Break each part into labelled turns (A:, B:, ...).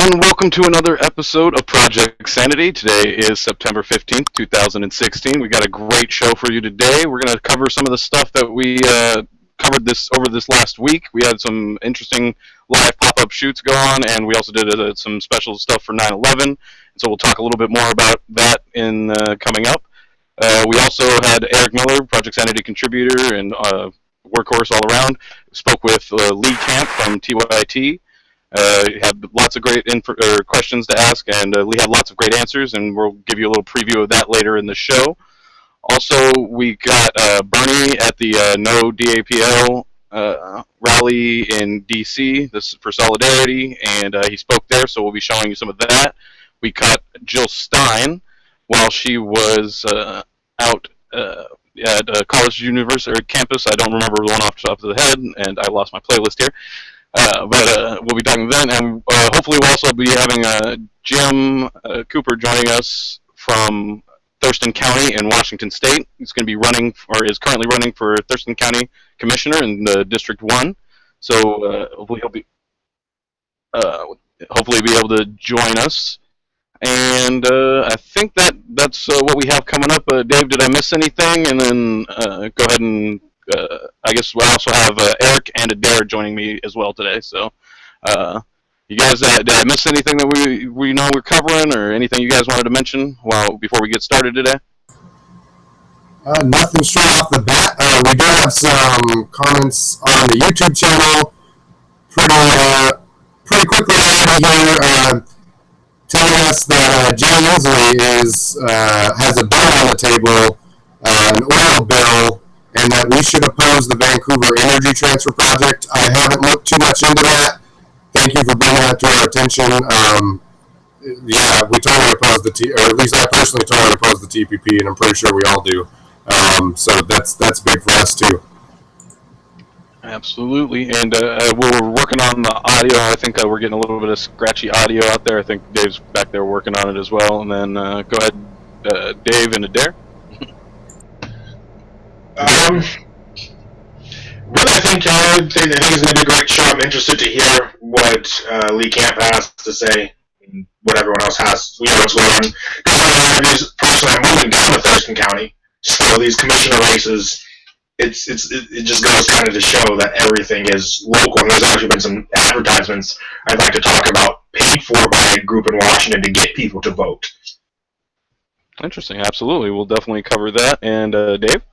A: and welcome to another episode of Project Sanity. Today is September 15th, 2016. We got a great show for you today. We're going to cover some of the stuff that we covered over this last week. We had some interesting live pop-up shoots go on, and we also did some special stuff for 9/11. So we'll talk a little bit more about that in coming up. We also had Eric Miller, Project Sanity contributor and workhorse all around. Spoke with Lee Camp from TYT. Had lots of great questions to ask, and Lee had lots of great answers, and we'll give you a little preview of that later in the show. Also, we got Bernie at the No DAPL rally in D.C. This is for Solidarity, and he spoke there, so we'll be showing you some of that. We caught Jill Stein while she was out at college, university, or campus. I don't remember one off the top of the head, and I lost my playlist here. But we'll be talking then, and hopefully we'll also be having Jim Cooper joining us from Thurston County in Washington State. He's going to be running, or is currently running for Thurston County Commissioner in District 1. So hopefully he'll be able to join us. And I think that's what we have coming up. Dave, did I miss anything? And then go ahead and I guess we'll also have Eric and Adair joining me as well today. So, you guys, did I miss anything that we know we're covering, or anything you guys wanted to mention before we get started today?
B: Nothing straight off the bat. We do have some comments on the YouTube channel. Pretty quickly here, telling us that Jay Inslee has a bill on the table, an oil bill, and that we should oppose the Vancouver Energy Transfer Project. I haven't looked too much into that. Thank you for bringing that to our attention. Yeah, we totally oppose or at least I personally totally oppose the TPP, and I'm pretty sure we all do. So that's big for us too.
A: Absolutely, and we're working on the audio. I think we're getting a little bit of scratchy audio out there. I think Dave's back there working on it as well. And then go ahead, Dave and Adair.
C: Really, I think it's going to be a great show. I'm interested to hear what Lee Camp has to say, and what everyone else has. We know what's going on. Because personally, I'm moving down to Thurston County, so these commissioner races, it just goes kind of to show that everything is local. And there's actually been some advertisements I'd like to talk about paid for by a group in Washington to get people to vote.
A: Interesting, absolutely. We'll definitely cover that. And Dave?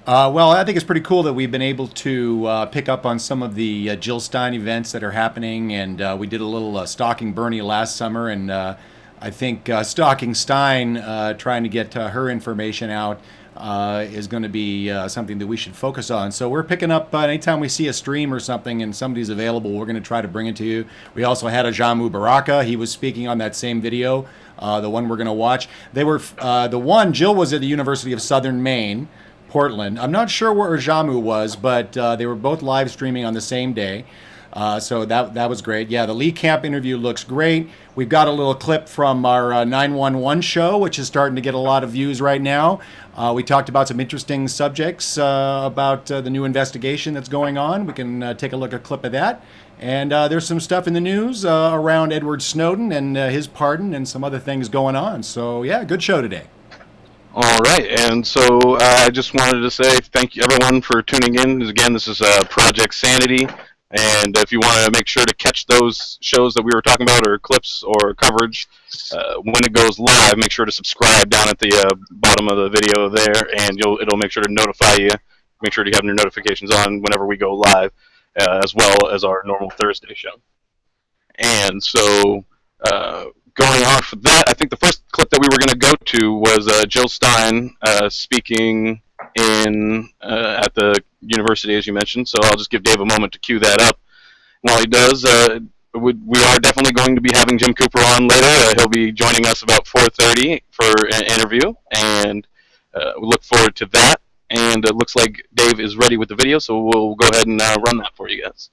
D: Well, I think it's pretty cool that we've been able to pick up on some of the Jill Stein events that are happening, and we did a little Stalking Bernie last summer, and I think Stalking Stein, trying to get her information out, is going to be something that we should focus on. So we're picking up anytime we see a stream or something and somebody's available, we're going to try to bring it to you. We also had a Jamu Baraka. He was speaking on that same video, the one we're going to watch. They were Jill was at the University of Southern Maine, Portland. I'm not sure where Jamu was, but they were both live streaming on the same day. So that was great. Yeah, the Lee Camp interview looks great. We've got a little clip from our 911 show, which is starting to get a lot of views right now. We talked about some interesting subjects about the new investigation that's going on. We can take a look at a clip of that. And there's some stuff in the news around Edward Snowden and his pardon and some other things going on. So, yeah, good show today.
A: All right, and so I just wanted to say thank you everyone for tuning in. Again, this is Project Sanity, and if you want to make sure to catch those shows that we were talking about, or clips or coverage, when it goes live, make sure to subscribe down at the bottom of the video there, and it'll make sure to notify you. Make sure to have your notifications on whenever we go live, as well as our normal Thursday show. And so, going off of that, I think the first clip that we were going to go to was Jill Stein speaking at the university, as you mentioned. So I'll just give Dave a moment to cue that up. While he does, we are definitely going to be having Jim Cooper on later. He'll be joining us about 4:30 for an interview, and we look forward to that. And it looks like Dave is ready with the video, so we'll go ahead and run that for you guys.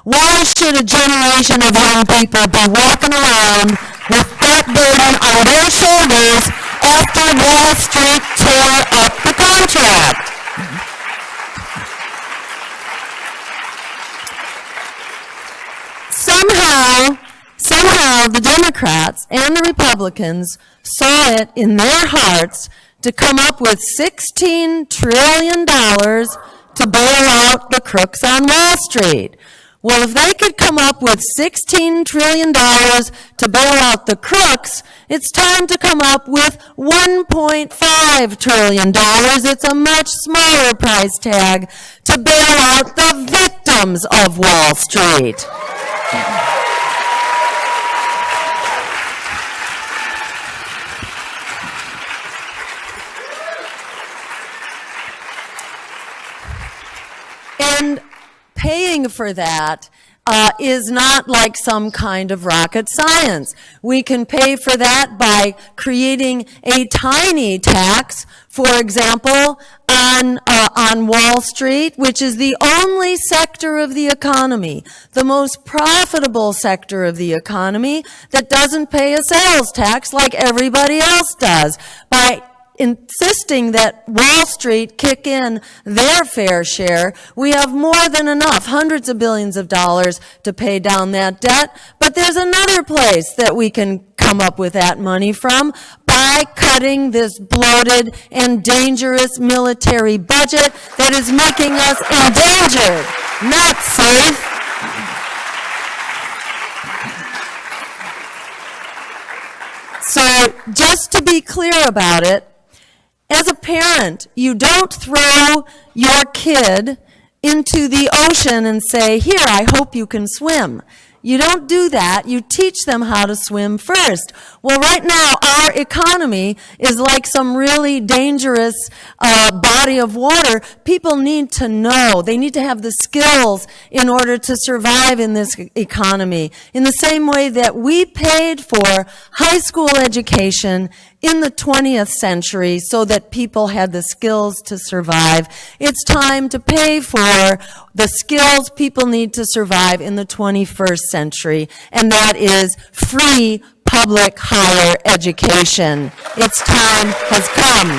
E: Why should a generation of young people be walking around with that burden on their shoulders after Wall Street tore up the contract? somehow the Democrats and the Republicans saw it in their hearts to come up with $16 trillion to bail out the crooks on Wall Street. Well, if they could come up with $16 trillion to bail out the crooks, it's time to come up with $1.5 trillion. It's a much smaller price tag to bail out the victims of Wall Street. And paying for that is not like some kind of rocket science. We can pay for that by creating a tiny tax, for example, on Wall Street, which is the only sector of the economy, the most profitable sector of the economy that doesn't pay a sales tax like everybody else does. By insisting that Wall Street kick in their fair share, we have more than enough, hundreds of billions of dollars to pay down that debt. But there's another place that we can come up with that money from, by cutting this bloated and dangerous military budget that is making us endangered, not safe. So just to be clear about it, as a parent, you don't throw your kid into the ocean and say, here, I hope you can swim. You don't do that. You teach them how to swim first. Well, right now, our economy is like some really dangerous body of water. People need to know. They need to have the skills in order to survive in this economy. In the same way that we paid for high school education in the 20th century so that people had the skills to survive, it's time to pay for the skills people need to survive in the 21st century, and that is free public higher education. Its time has come.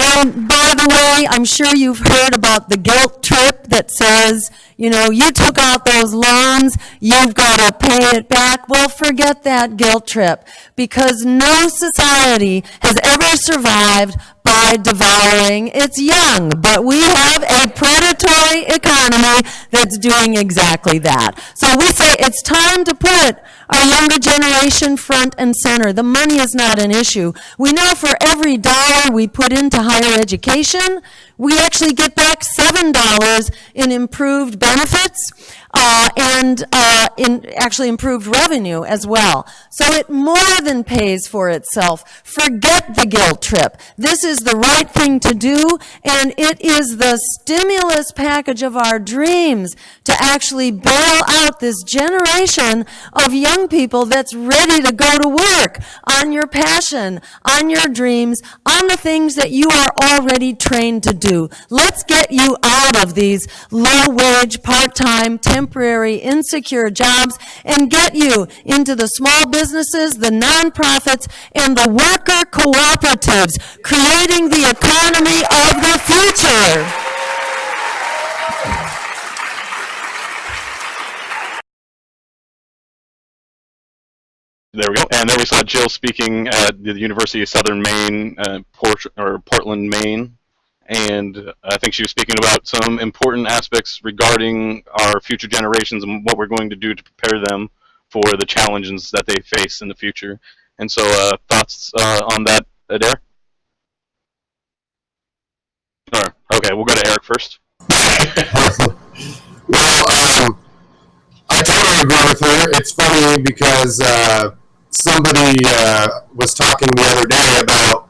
E: And by the way, I'm sure you've heard about the guilt trip that says, you know, you took out those loans, you've got to pay it back. Well, forget that guilt trip, because no society has ever survived by devouring its young. But we have a predatory economy that's doing exactly that. So we say it's time to put our younger generation front and center. The money is not an issue. We know for every dollar we put into higher education, we actually get back $7 in improved benefits and in actually improved revenue as well. So it more than pays for itself. Forget the guilt trip. This is the right thing to do, and it is the stimulus package of our dreams to actually bail out this generation of young people that's ready to go to work on your passion, on your dreams, on the things that you are already trained to do. Let's get you out of these low-wage, part-time, temporary, insecure jobs and get you into the small businesses, the nonprofits, and the worker cooperatives, creating the economy of the future.
A: There we go. And then we saw Jill speaking at the University of Southern Maine, Portland, Maine. And I think she was speaking about some important aspects regarding our future generations and what we're going to do to prepare them for the challenges that they face in the future. And so thoughts on that, Adair? Okay, we'll go to Eric first.
B: Well, I totally agree with her. It's funny because somebody was talking the other day about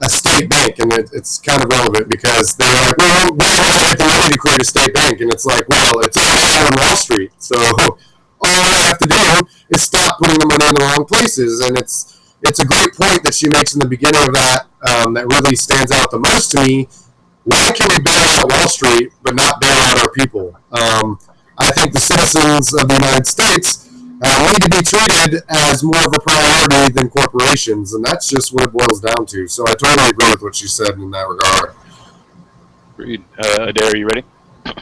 B: a state bank, and it's kind of relevant because they're like, well, we're going to get the money to create a state bank, and it's like, well, it's all on Wall Street, so all I have to do is stop putting the money in the wrong places. And it's a great point that she makes in the beginning of that that really stands out the most to me. Why can we bail out Wall Street but not bail out our people? I think the citizens of the United States need to be treated as more of a priority than corporations, and that's just what it boils down to. So I totally agree with what you said in that regard.
A: Agreed. Adair, are you ready?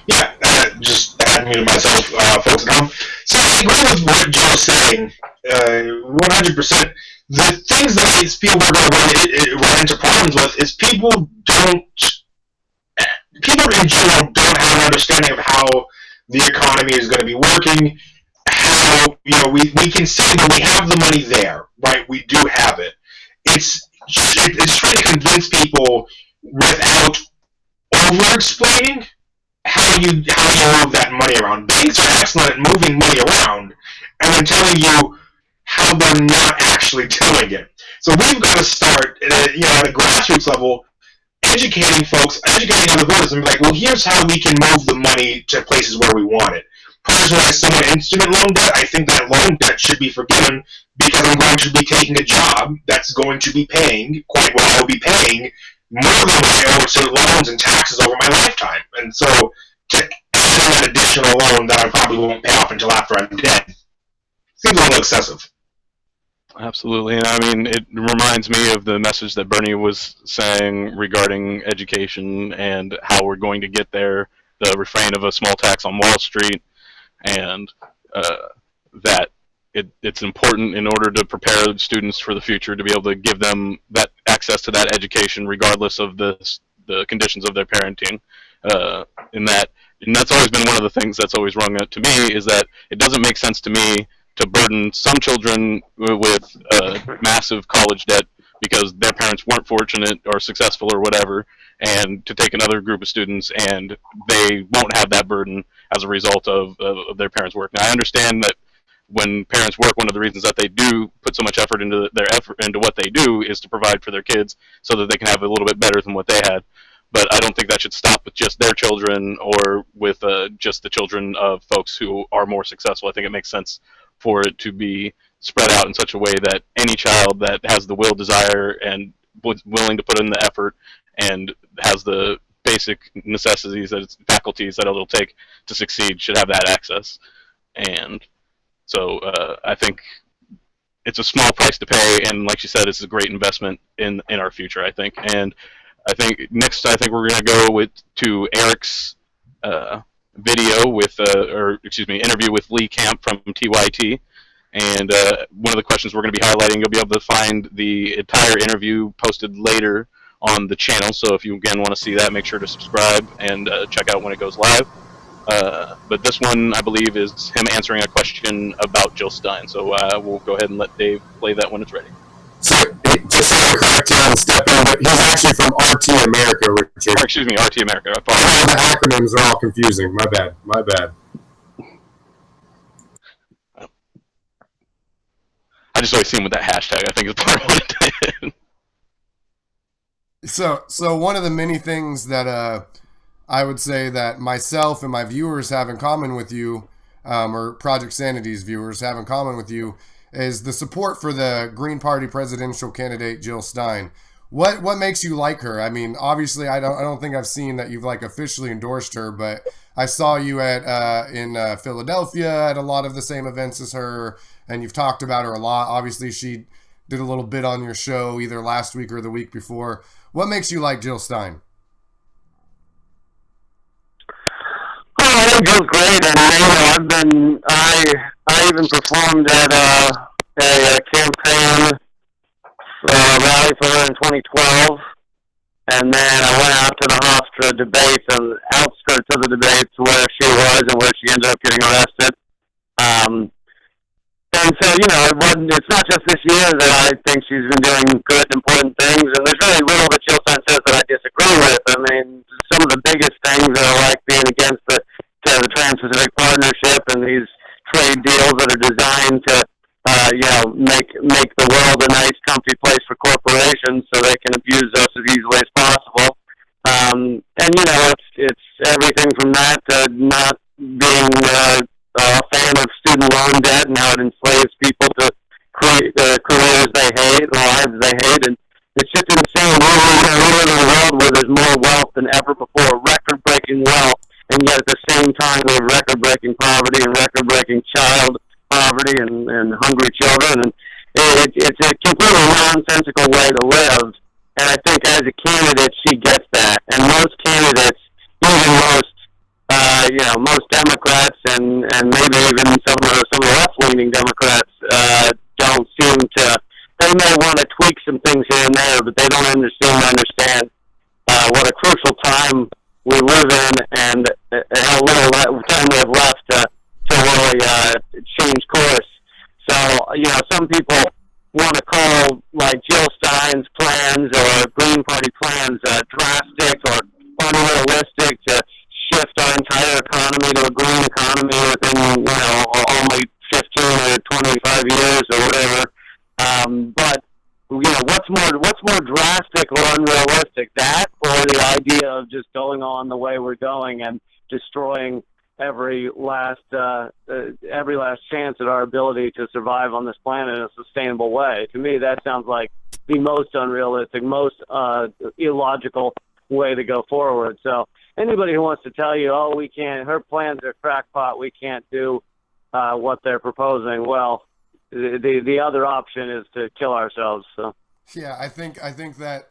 C: Yeah, just muted myself, folks at home. So I agree with what Joe's saying, 100%. The things that these people are going to run into problems with is people in general don't have an understanding of how the economy is going to be working. How, we can say that we have the money there, right? We do have it. It's trying to convince people without over-explaining how you move that money around. Banks are excellent at moving money around and then telling you how they're not actually doing it. So we've got to start at a grassroots level, educating folks, educating other voters, and be like, well, here's how we can move the money to places where we want it. Personally, as someone in student loan debt, I think that loan debt should be forgiven because I'm going to be taking a job that's going to be paying quite well. I'll be paying more than what I owe in student loans and taxes over my lifetime. And so to add an additional loan that I probably won't pay off until after I'm dead seems a little excessive.
A: Absolutely. And I mean, it reminds me of the message that Bernie was saying regarding education and how we're going to get there, the refrain of a small tax on Wall Street, and that it's important in order to prepare students for the future to be able to give them that access to that education regardless of the conditions of their parenting. And that's always been one of the things that's always rung out to me, is that it doesn't make sense to me to burden some children with massive college debt because their parents weren't fortunate or successful or whatever, and to take another group of students and they won't have that burden as a result of their parents' work. Now, I understand that when parents work, one of the reasons that they do put so much effort into what they do is to provide for their kids so that they can have a little bit better than what they had. But I don't think that should stop with just their children or with just the children of folks who are more successful. I think it makes sense for it to be spread out in such a way that any child that has the will, desire, and was willing to put in the effort and has the basic necessities, faculties that it'll take to succeed should have that access. And so I think it's a small price to pay, and like you said, it's a great investment in our future, I think. And I think next, we're going to go to Eric's video interview with Lee Camp from TYT. And one of the questions we're going to be highlighting, you'll be able to find the entire interview posted later on the channel. So if you again want to see that, make sure to subscribe and check out when it goes live. But this one, I believe, is him answering a question about Jill Stein. So we'll go ahead and let Dave play that when it's ready.
B: So, just to correct you on step in, but he's actually from RT America, Richard.
A: Or, excuse me, RT America.
B: All the acronyms are all confusing. My bad.
A: I just always see him with that hashtag. I think it's part of what it did.
F: So one of the many things that I would say that myself and my viewers have in common with you, or Project Sanity's viewers have in common with you, is the support for the Green Party presidential candidate Jill Stein. What makes you like her? I mean, obviously, I don't think I've seen that you've officially endorsed her, but I saw you in Philadelphia at a lot of the same events as her, and you've talked about her a lot. Obviously, she did a little bit on your show either last week or the week before. What makes you like Jill Stein?
G: Oh, I think Jill's great, and I even performed at a campaign rally for her in 2012, and then I went out to the Hofstra debates and outskirts of the debates where she was and where she ended up getting arrested. And so, it's not just this year that I think she's been doing good, important things, and there's really little that Jill Stein says that I disagree with. I mean, some of the biggest things are like being against the Trans-Pacific Partnership and these trade deals that are designed to, make the world a nice, comfy place for corporations so they can abuse us as easily as possible. And, it's everything from that to not being a fan of student loan debt and how it enslaves people to create careers they hate, lives they hate, and it's just insane. We live in a world where there's more wealth than ever before, record-breaking wealth, and yet at the same time we have record-breaking poverty and record-breaking child poverty and hungry children. And it's a completely nonsensical way to live. And I think as a candidate, she gets that. And most candidates, even most Democrats and maybe even some of the left-leaning Democrats don't seem to. They may want to tweak some things here and there, but they don't understand what a crucial time we live in and how little time we have left to really change course. So, some people want to call like Jill Stein's plans or Green Party plans drastic or unrealistic to shift our entire economy to a green economy within, only 15 or 25 years or whatever. But what's more drastic or unrealistic, that or the idea of just going on the way we're going and destroying every last chance at our ability to survive on this planet in a sustainable way? To me, that sounds like the most unrealistic, most illogical way to go forward. So anybody who wants to tell you, oh, we can't, her plans are crackpot, we can't do what they're proposing, well, the other option is to kill ourselves. So
F: yeah, I think that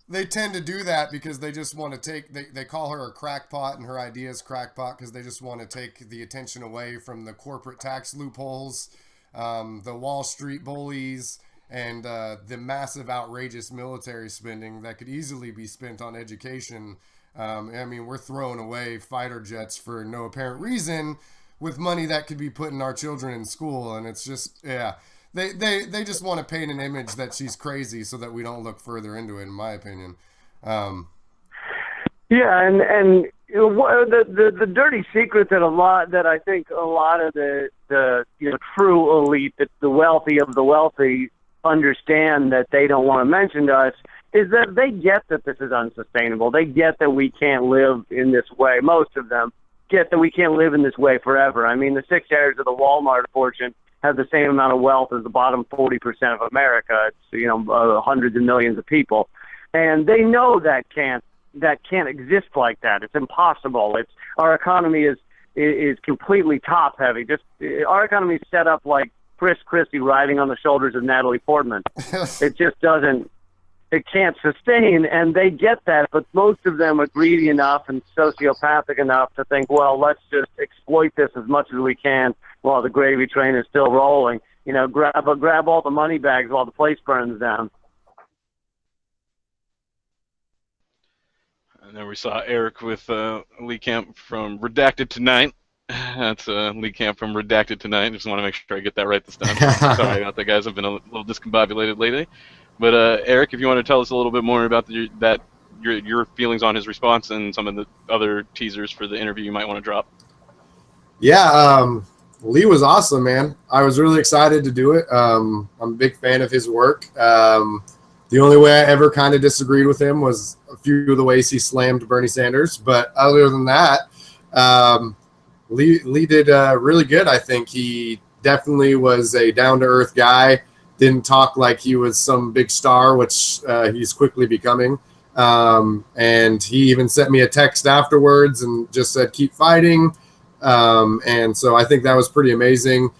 F: they tend to do that because they just want to they call her a crackpot and her ideas crackpot because they just want to take the attention away from the corporate tax loopholes, the Wall Street bullies, and the massive outrageous military spending that could easily be spent on education. I mean, we're throwing away fighter jets for no apparent reason with money that could be put in our children in school. And it's just, yeah, they just want to paint an image that she's crazy so that we don't look further into it, in my opinion.
G: Yeah, and the dirty secret that I think a lot of the true elite, the wealthy of the wealthy, understand that they don't want to mention to us is that they get that this is unsustainable. They get that we can't live in this way. Most of them get that we can't live in this way forever. I mean, the 6 heirs of the Walmart fortune have the same amount of wealth as the bottom 40% of America. It's hundreds of millions of people, and they know that can't exist like that. It's impossible. Our economy is completely top heavy. Our economy is set up like Chris Christie riding on the shoulders of Natalie Portman. It just doesn't. It can't sustain, and they get that, but most of them are greedy enough and sociopathic enough to think, well, let's just exploit this as much as we can while the gravy train is still rolling. Grab all the money bags while the place burns down.
A: And then we saw Eric with Lee Camp from Redacted Tonight. That's Lee Camp from Redacted Tonight. Just want to make sure I get that right this time. Sorry about that, guys. I've been a little discombobulated lately. But Eric, if you want to tell us a little bit more about your feelings on his response and some of the other teasers for the interview you might want to drop.
B: Yeah, Lee was awesome, man. I was really excited to do it. I'm a big fan of his work. The only way I ever kind of disagreed with him was a few of the ways he slammed Bernie Sanders. But other than that, Lee did really good. I think he definitely was a down-to-earth guy. Didn't talk like he was some big star, which he's quickly becoming. And he even sent me a text afterwards and just said, keep fighting. And so I think that was pretty amazing.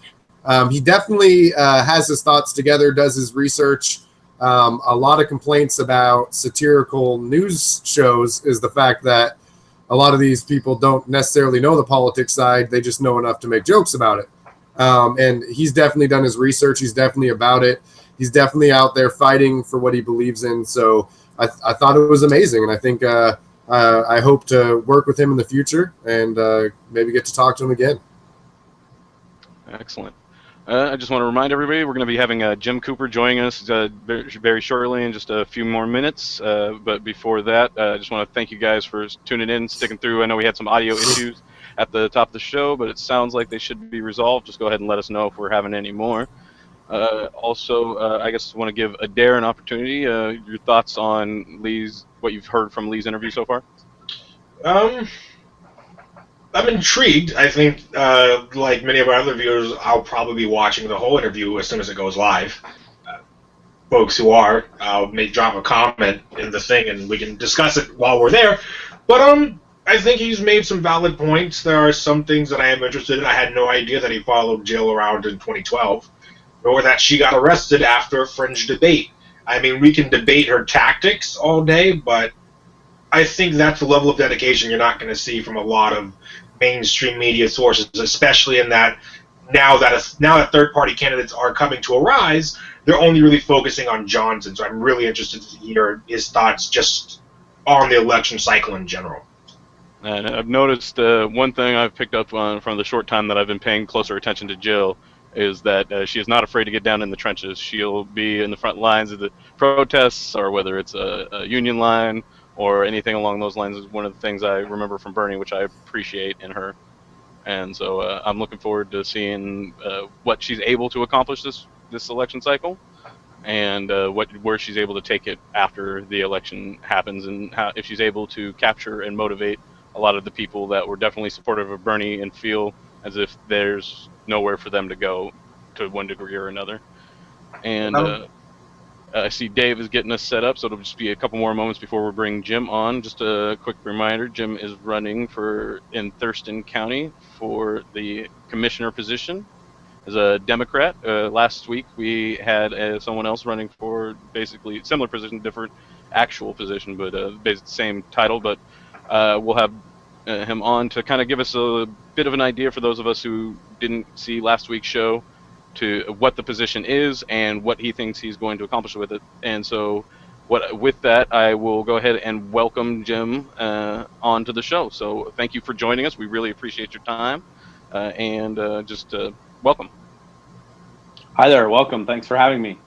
B: He definitely has his thoughts together, does his research. A lot of complaints about satirical news shows is the fact that a lot of these people don't necessarily know the politics side. They just know enough to make jokes about it. And he's definitely done his research. He's definitely about it. He's definitely out there fighting for what he believes in. So I thought it was amazing. And I think I hope to work with him in the future and maybe get to talk to him again.
A: Excellent. I just want to remind everybody we're going to be having Jim Cooper joining us very shortly in just a few more minutes. But before that, I just want to thank you guys for tuning in, sticking through. I know we had some audio issues at the top of the show, but it sounds like they should be resolved. Just go ahead and let us know if we're having any more. Also, I guess I want to give Adair an opportunity. Your thoughts on what you've heard from Lee's interview so far?
C: I'm intrigued. I think, like many of our other viewers, I'll probably be watching the whole interview as soon as it goes live. Folks who may drop a comment in the thing, and we can discuss it while we're there. But I think he's made some valid points. There are some things that I am interested in. I had no idea that he followed Jill around in 2012, nor that she got arrested after a fringe debate. I mean, we can debate her tactics all day, but I think that's the level of dedication you're not going to see from a lot of mainstream media sources, especially in that now that third-party candidates are coming to arise, they're only really focusing on Johnson. So I'm really interested to hear his thoughts just on the election cycle in general.
A: And I've noticed one thing I've picked up on from the short time that I've been paying closer attention to Jill is that she is not afraid to get down in the trenches. She'll be in the front lines of the protests, or whether it's a union line or anything along those lines is one of the things I remember from Bernie, which I appreciate in her. And so I'm looking forward to seeing what she's able to accomplish this election cycle, and where she's able to take it after the election happens, and if she's able to capture and motivate a lot of the people that were definitely supportive of Bernie and feel as if there's nowhere for them to go to one degree or another. And I see Dave is getting us set up, so it'll just be a couple more moments before we bring Jim on. Just a quick reminder, Jim is running in Thurston County for the commissioner position as a Democrat. Last week we had someone else running for basically similar position, different actual position, but same title, but we'll have him on to kind of give us a bit of an idea for those of us who didn't see last week's show to what the position is and what he thinks he's going to accomplish with it. And so with that, I will go ahead and welcome Jim onto the show. So thank you for joining us. We really appreciate your time, and just welcome.
H: Hi there, welcome. Thanks for having me.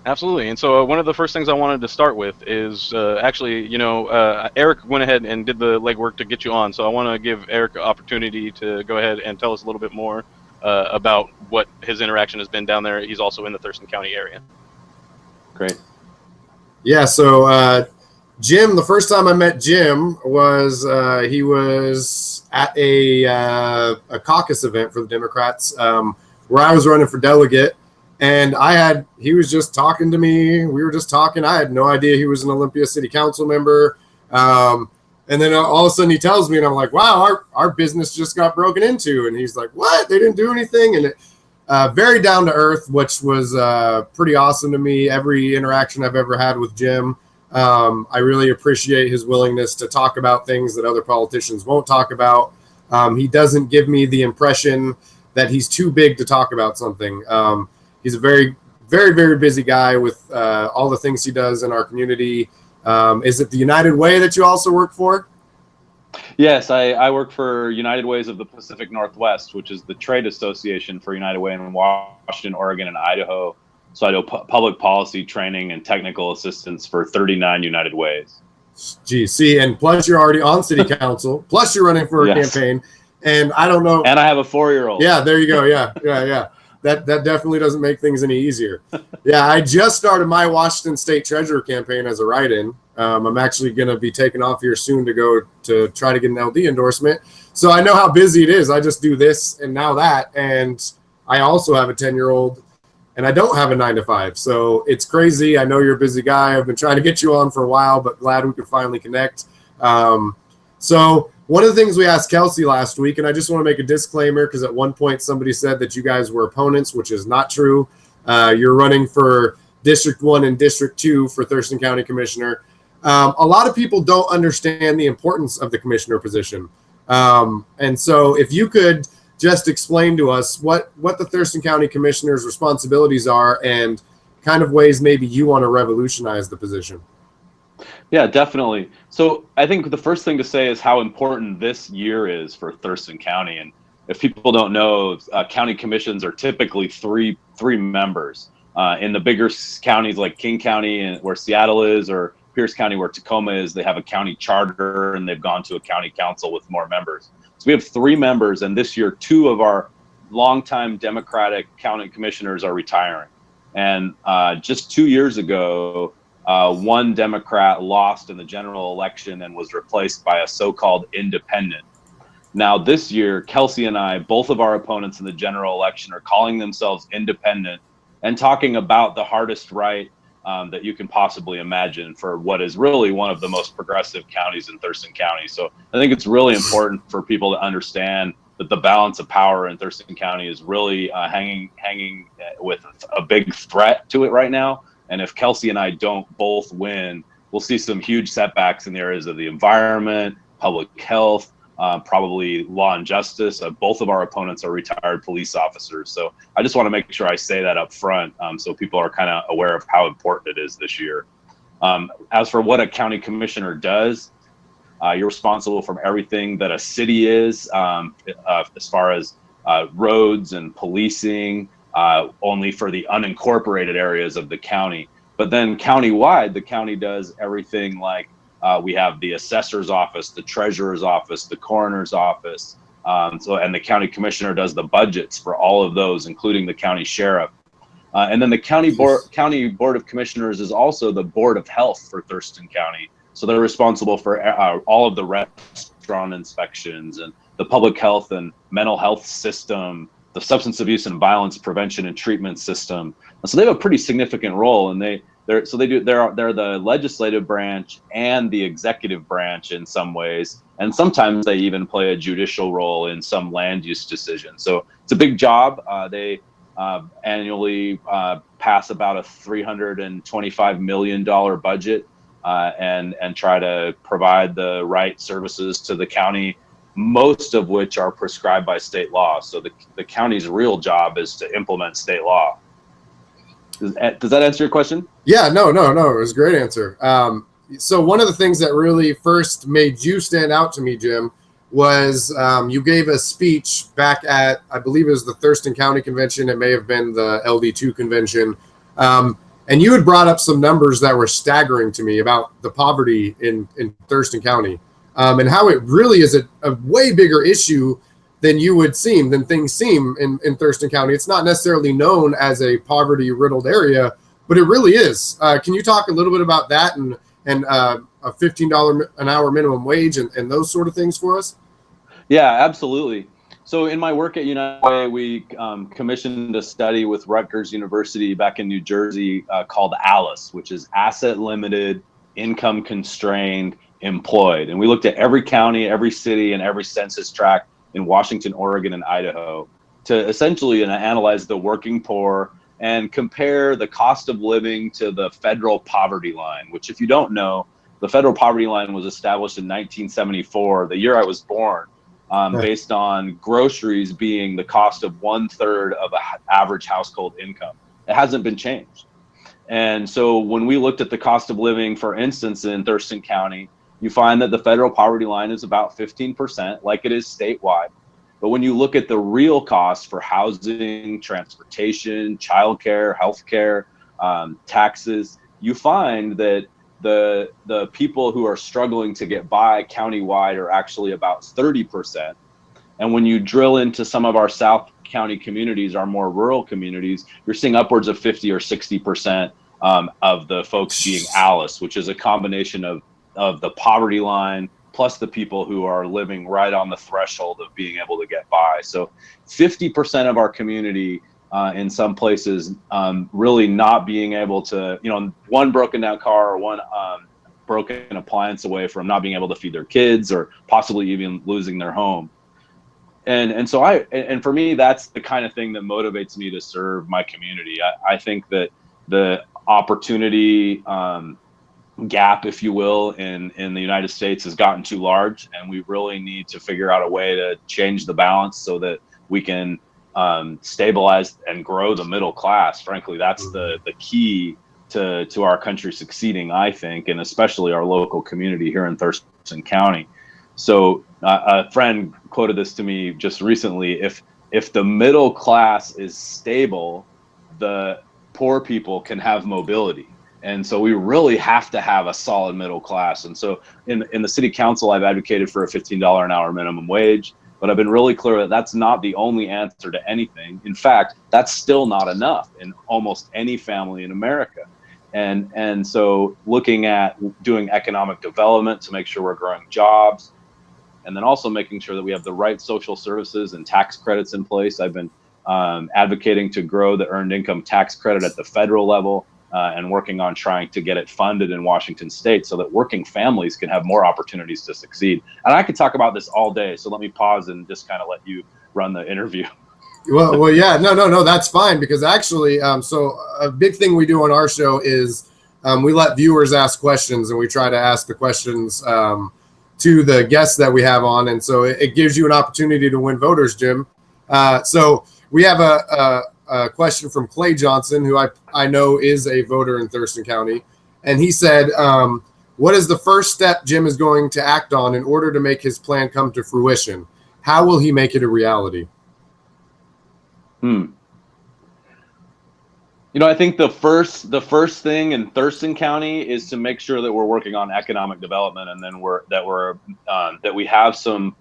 A: Absolutely. And so one of the first things I wanted to start with is actually, Eric went ahead and did the legwork to get you on. So I want to give Eric an opportunity to go ahead and tell us a little bit more about what his interaction has been down there. He's also in the Thurston County area.
H: Great.
B: Yeah, so Jim, the first time I met Jim was he was at a caucus event for the Democrats where I was running for delegate. And he was just talking to me. We were just talking. I had no idea he was an Olympia City Council member. And then all of a sudden he tells me, and I'm like, wow, our business just got broken into. And he's like, what? They didn't do anything? And very down to earth, which was pretty awesome to me. Every interaction I've ever had with Jim, I really appreciate his willingness to talk about things that other politicians won't talk about. He doesn't give me the impression that he's too big to talk about something. He's a very, very, very busy guy with all the things he does in our community. Is it the United Way that you also work for?
H: Yes, I work for United Ways of the Pacific Northwest, which is the trade association for United Way in Washington, Oregon, and Idaho. So I do public policy training and technical assistance for 39 United Ways.
B: Gee, see, and plus you're already on city council, plus you're running for a campaign, and I don't know.
H: And I have a 4-year-old.
B: Yeah, there you go. Yeah. That definitely doesn't make things any easier. Yeah, I just started my Washington State Treasurer campaign as a write-in. I'm actually going to be taking off here soon to go to try to get an LD endorsement. So I know how busy it is. I just do this and now that. And I also have a 10-year-old, and I don't have a 9-to-5. So it's crazy. I know you're a busy guy. I've been trying to get you on for a while, but glad we could finally connect. So one of the things we asked Kelsey last week, and I just want to make a disclaimer because at one point somebody said that you guys were opponents, which is not true. You're running for District 1 and District 2 for Thurston County Commissioner. A lot of people don't understand the importance of the commissioner position. And so if you could just explain to us what the Thurston County Commissioner's responsibilities are and kind of ways maybe you want to revolutionize the position.
H: Yeah, definitely. So I think the first thing to say is how important this year is for Thurston County. And if people don't know, county commissions are typically three members. In the bigger counties like King County, where Seattle is, or Pierce County, where Tacoma is, they have a county charter and they've gone to a county council with more members. So we have 3 members, and this year 2 of our longtime Democratic county commissioners are retiring. And just 2 years ago, one Democrat lost in the general election and was replaced by a so-called independent. Now this year, Kelsey and I, both of our opponents in the general election, are calling themselves independent and talking about the hardest right that you can possibly imagine for what is really one of the most progressive counties in Thurston County. So I think it's really important for people to understand that the balance of power in Thurston County is really hanging with a big threat to it right now. And if Kelsey and I don't both win, we'll see some huge setbacks in the areas of the environment, public health, probably law and justice. Both of our opponents are retired police officers. So I just want to make sure I say that up front, so people are kind of aware of how important it is this year. As for what a county commissioner does, you're responsible for everything that a city is, as far as roads and policing, only for the unincorporated areas of the county. But then countywide, the county does everything like we have the assessor's office, the treasurer's office, the coroner's office. And the county commissioner does the budgets for all of those, including the county sheriff. And then the county board of commissioners is also the board of health for Thurston County. So they're responsible for all of the restaurant inspections and the public health and mental health system, the substance abuse and violence prevention and treatment system. So they have a pretty significant role, and they're the legislative branch and the executive branch in some ways, and sometimes they even play a judicial role in some land use decisions. So it's a big job. They annually pass about a $325 million budget and try to provide the right services to the county, most of which are prescribed by state law. So the county's real job is to implement state law. Does that answer your question?
F: Yeah, no. It was a great answer. So one of the things that really first made you stand out to me, Jim, was you gave a speech back at, I believe it was the Thurston County Convention. It may have been the LD2 convention. And you had brought up some numbers that were staggering to me about the poverty in Thurston County, and how it really is a way bigger issue than things seem in Thurston County. It's not necessarily known as a poverty-riddled area, but it really is. Can you talk a little bit about that and a $15 an hour minimum wage and those sort of things for us?
H: Yeah, absolutely. So in my work at United Way, we commissioned a study with Rutgers University back in New Jersey called ALICE, which is Asset Limited, Income Constrained, Employed. And we looked at every county, every city, and every census tract in Washington, Oregon, and Idaho to essentially analyze the working poor and compare the cost of living to the federal poverty line, which, if you don't know, the federal poverty line was established in 1974, the year I was born, based on groceries being the cost of 1/3 of an average household income. It hasn't been changed. And so when we looked at the cost of living, for instance, in Thurston County, you find that the federal poverty line is about 15%, like it is statewide. But when you look at the real costs for housing, transportation, childcare, healthcare, taxes, you find that the people who are struggling to get by countywide are actually about 30%. And when you drill into some of our South County communities, our more rural communities, you're seeing upwards of 50 or 60% of the folks being ALICE, which is a combination of the poverty line plus the people who are living right on the threshold of being able to get by. So 50% of our community in some places really not being able to, one broken down car or one broken appliance away from not being able to feed their kids or possibly even losing their home. And so for me, that's the kind of thing that motivates me to serve my community. I think that the opportunity gap, if you will, in the United States has gotten too large, and we really need to figure out a way to change the balance so that we can stabilize and grow the middle class. Frankly, that's the key to our country succeeding, I think, and especially our local community here in Thurston County. So a friend quoted this to me just recently: if the middle class is stable, the poor people can have mobility. And so we really have to have a solid middle class. And so in the city council, I've advocated for a $15 an hour minimum wage, but I've been really clear that that's not the only answer to anything. In fact, that's still not enough in almost any family in America. And so looking at doing economic development to make sure we're growing jobs, and then also making sure that we have the right social services and tax credits in place. I've been advocating to grow the earned income tax credit at the federal level. and working on trying to get it funded in Washington State so that working families can have more opportunities to succeed. And I could talk about this all day, so let me pause and just kind of let you run the interview.
F: Well, yeah, no, that's fine, because actually, so a big thing we do on our show is we let viewers ask questions, and we try to ask the questions to the guests that we have on, and so it gives you an opportunity to win voters, Jim. So we have a question from Clay Johnson, who I know is a voter in Thurston County, and he said, what is the first step Jim is going to act on in order to make his plan come to fruition? How will he make it a reality?
H: I think the first thing in Thurston County is to make sure that we're working on economic development, and then that we have some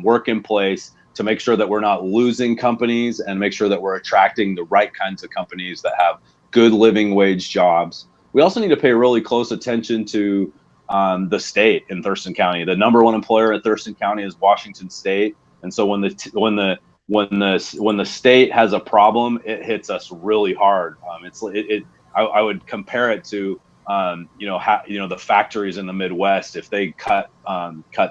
H: work in place to make sure that we're not losing companies, and make sure that we're attracting the right kinds of companies that have good living wage jobs. We also need to pay really close attention to the state in Thurston County. The number one employer in Thurston County is Washington State, and so when the state has a problem, it hits us really hard. I would compare it to the factories in the Midwest. If they cut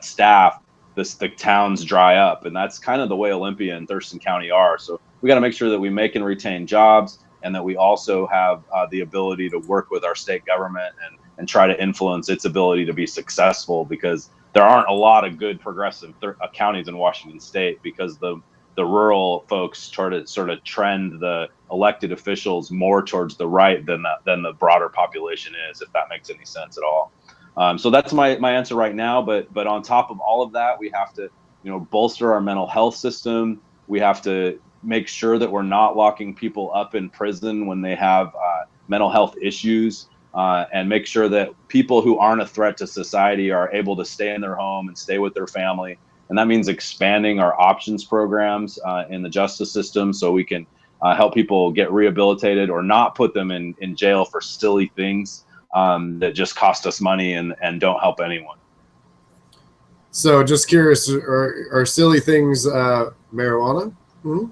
H: staff, the towns dry up, and that's kind of the way Olympia and Thurston County are. So we got to make sure that we make and retain jobs, and that we also have the ability to work with our state government and try to influence its ability to be successful, because there aren't a lot of good progressive counties in Washington State, because the rural folks try to sort of trend the elected officials more towards the right than the broader population is, if that makes any sense at all. So that's my answer right now. But on top of all of that, we have to bolster our mental health system. We have to make sure that we're not locking people up in prison when they have mental health issues, and make sure that people who aren't a threat to society are able to stay in their home and stay with their family. And that means expanding our options programs in the justice system, so we can help people get rehabilitated, or not put them in jail for silly things that just cost us money and don't help anyone.
F: So just curious, are silly things marijuana? Mm-hmm.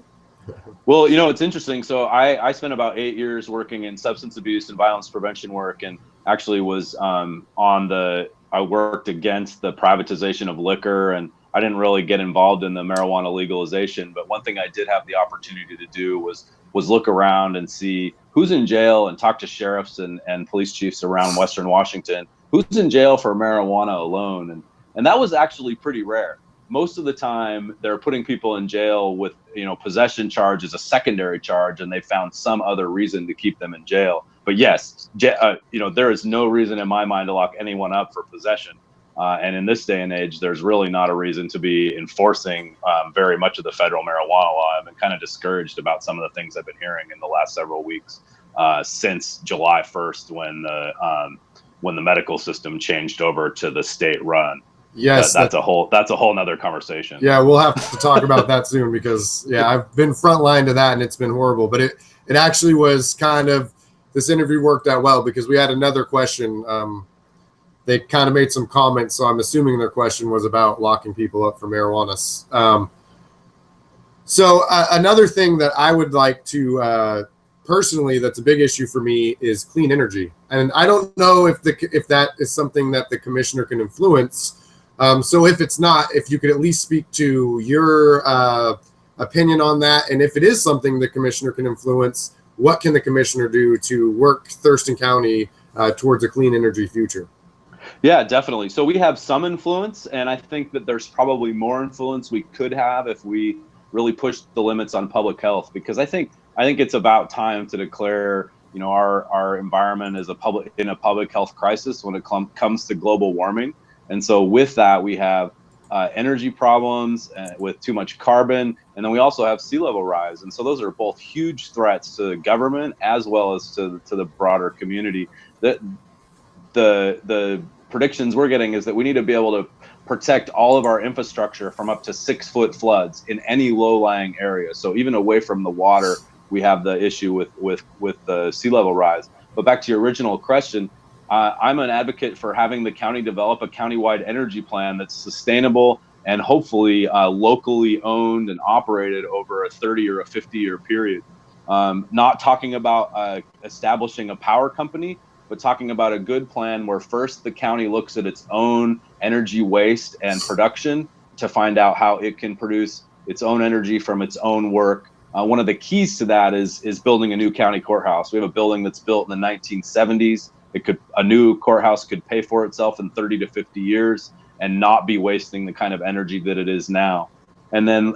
H: Well, it's interesting. So I spent about 8 years working in substance abuse and violence prevention work, and actually was I worked against the privatization of liquor, and I didn't really get involved in the marijuana legalization. But one thing I did have the opportunity to do was look around and see who's in jail, and talk to sheriffs and police chiefs around Western Washington, who's in jail for marijuana alone. And that was actually pretty rare. Most of the time they're putting people in jail with, possession charge as a secondary charge, and they found some other reason to keep them in jail. But yes, there is no reason in my mind to lock anyone up for possession. And in this day and age, there's really not a reason to be enforcing very much of the federal marijuana law. I've been kind of discouraged about some of the things I've been hearing in the last several weeks since July 1st, when the medical system changed over to the state run.
F: Yes,
H: that's a whole nother conversation.
F: Yeah, we'll have to talk about that soon, because I've been frontline to that, and it's been horrible. But it actually was this interview worked out well, because we had another question. They kind of made some comments, so I'm assuming their question was about locking people up for marijuana. So another thing that I would like to personally, that's a big issue for me, is clean energy, and I don't know if that is something that the commissioner can influence. So if it's not, if you could at least speak to your opinion on that, and if it is something the commissioner can influence, what can the commissioner do to work Thurston County towards a clean energy future?
H: Yeah, definitely. So we have some influence, and I think that there's probably more influence we could have if we really pushed the limits on public health, because I think it's about time to declare, our environment is in a public health crisis when it comes to global warming. And so with that, we have energy problems with too much carbon, and then we also have sea level rise. And so those are both huge threats to the government as well as to the broader community. The predictions we're getting is that we need to be able to protect all of our infrastructure from up to 6-foot floods in any low-lying area. So even away from the water, we have the issue with the sea level rise. But back to your original question, I'm an advocate for having the county develop a countywide energy plan that's sustainable and hopefully locally owned and operated over a 30 or a 50-year period. not talking about establishing a power company, but talking about a good plan where first the county looks at its own energy waste and production to find out how it can produce its own energy from its own work. One of the keys to that is building a new county courthouse. We have a building that's built in the 1970s. A new courthouse could pay for itself in 30 to 50 years and not be wasting the kind of energy that it is now. And then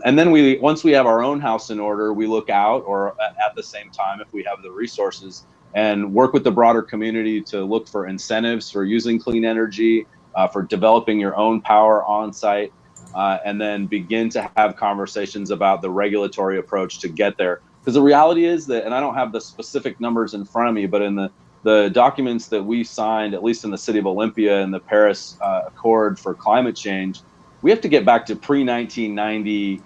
H: once we have our own house in order, we look out, or at the same time, if we have the resources, and work with the broader community to look for incentives for using clean energy, for developing your own power on site, and then begin to have conversations about the regulatory approach to get there. Because the reality is that, and I don't have the specific numbers in front of me, but in the documents that we signed, at least in the city of Olympia and the Paris Accord for climate change, we have to get back to pre-1990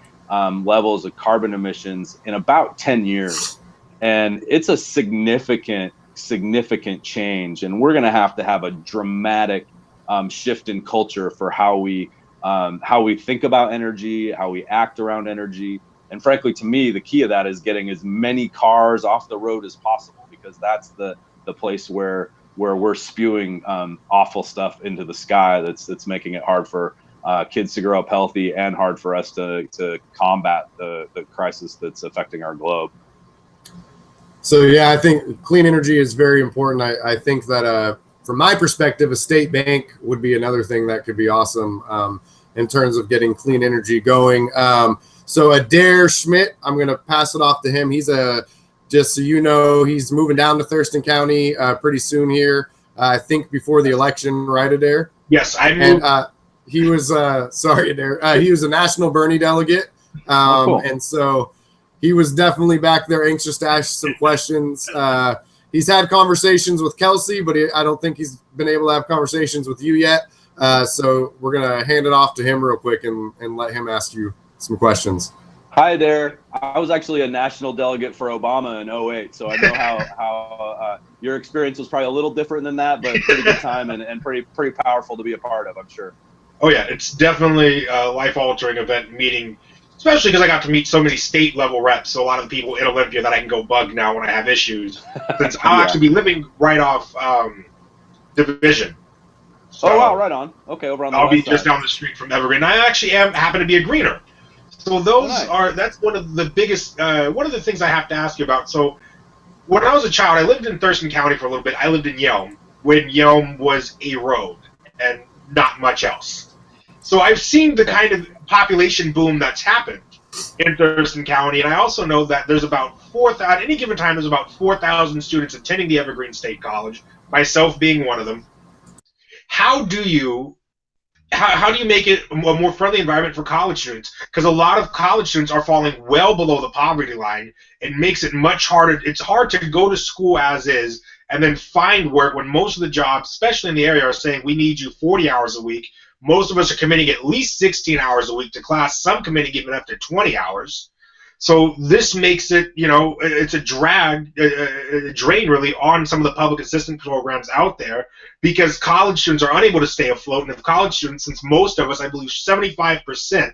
H: levels of carbon emissions in about 10 years. And it's a significant change. And we're going to have a dramatic shift in culture for how we think about energy, how we act around energy. And frankly, to me, the key of that is getting as many cars off the road as possible, because that's the place where we're spewing awful stuff into the sky that's making it hard for kids to grow up healthy and hard for us to combat the crisis that's affecting our globe.
F: So yeah, I think clean energy is very important. I think that from my perspective, a state bank would be another thing that could be awesome in terms of getting clean energy going. So Adair Schmidt, I'm going to pass it off to him. He's just so you know, he's moving down to Thurston County pretty soon here. I think before the election, right, Adair?
C: Yes, I moved.
F: And he was sorry, Adair. He was a national Bernie delegate,
H: cool.
F: And so he was definitely back there anxious to ask some questions. He's had conversations with Kelsey, but I don't think he's been able to have conversations with you yet. So we're going to hand it off to him real quick and let him ask you some questions.
H: Hi there. I was actually a national delegate for Obama in 2008, so I know how your experience was probably a little different than that, but pretty good time and pretty powerful to be a part of, I'm sure.
C: Oh yeah, it's definitely a life-altering event meeting, especially because I got to meet so many state-level reps, so a lot of the people in Olympia that I can go bug now when I have issues. Since I'll actually be living right off Division. So
H: oh wow, right on. Okay, over on the
C: I'll be
H: west
C: just
H: side.
C: down the street from Evergreen. I actually happen to be a greener. So those that's one of the biggest, one of the things I have to ask you about. So when I was a child, I lived in Thurston County for a little bit. I lived in Yelm when Yelm was a road and not much else. So I've seen the kind of population boom that's happened in Thurston County, and I also know that there's about 4,000, at any given time, there's about 4,000 students attending the Evergreen State College, myself being one of them. How do you make it a more friendly environment for college students? Because a lot of college students are falling well below the poverty line. It makes it much harder. It's hard to go to school as is and then find work when most of the jobs, especially in the area, are saying we need you 40 hours a week. Most of us are committing at least 16 hours a week to class. Some committing even up to 20 hours. So this makes it, it's a drain really on some of the public assistance programs out there, because college students are unable to stay afloat. And if college students, since most of us, I believe 75%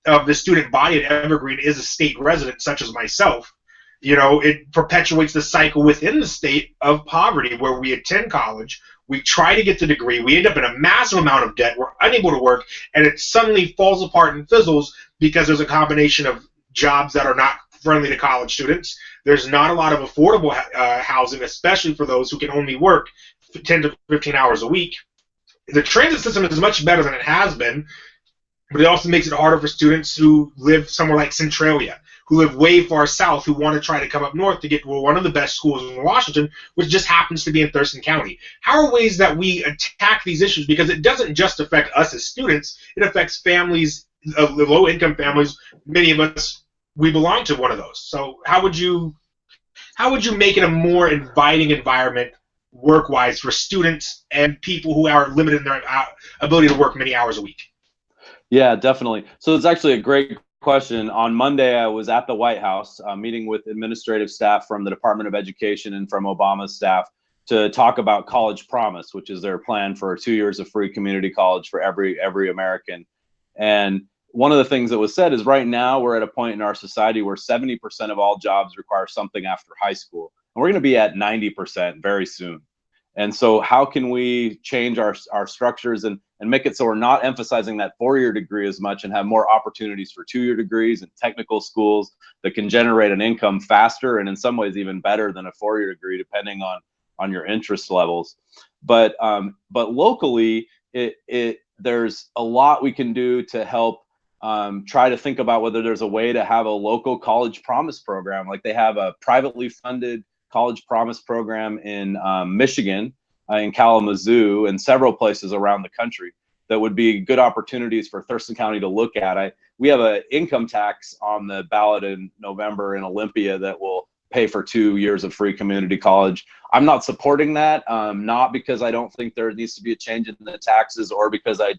C: of the student body at Evergreen is a state resident, such as myself, it perpetuates the cycle within the state of poverty where we attend college, we try to get the degree, we end up in a massive amount of debt, we're unable to work, and it suddenly falls apart and fizzles because there's a combination of jobs that are not friendly to college students. There's not a lot of affordable housing, especially for those who can only work 10 to 15 hours a week. The transit system is much better than it has been, but it also makes it harder for students who live somewhere like Centralia, who live way far south, who want to try to come up north to get to one of the best schools in Washington, which just happens to be in Thurston County. How are ways that we attack these issues? Because it doesn't just affect us as students, it affects families, low-income families. Many of us, we belong to one of those. So how would you make it a more inviting environment work-wise for students and people who are limited in their ability to work many hours a week?
H: Yeah, definitely. So it's actually a great question. On Monday, I was at the White House meeting with administrative staff from the Department of Education and from Obama's staff to talk about College Promise, which is their plan for 2 years of free community college for every American. And one of the things that was said is right now we're at a point in our society where 70% of all jobs require something after high school. And we're going to be at 90% very soon. And so how can we change our structures and make it so we're not emphasizing that 4-year degree as much and have more opportunities for 2-year degrees and technical schools that can generate an income faster and in some ways even better than a 4-year degree, depending on your interest levels. But locally, there's a lot we can do to help try to think about whether there's a way to have a local college promise program. Like they have a privately funded college promise program in Michigan, in Kalamazoo, and several places around the country that would be good opportunities for Thurston County to look at. We have an income tax on the ballot in November in Olympia that will pay for 2 years of free community college. I'm not supporting that, not because I don't think there needs to be a change in the taxes or because I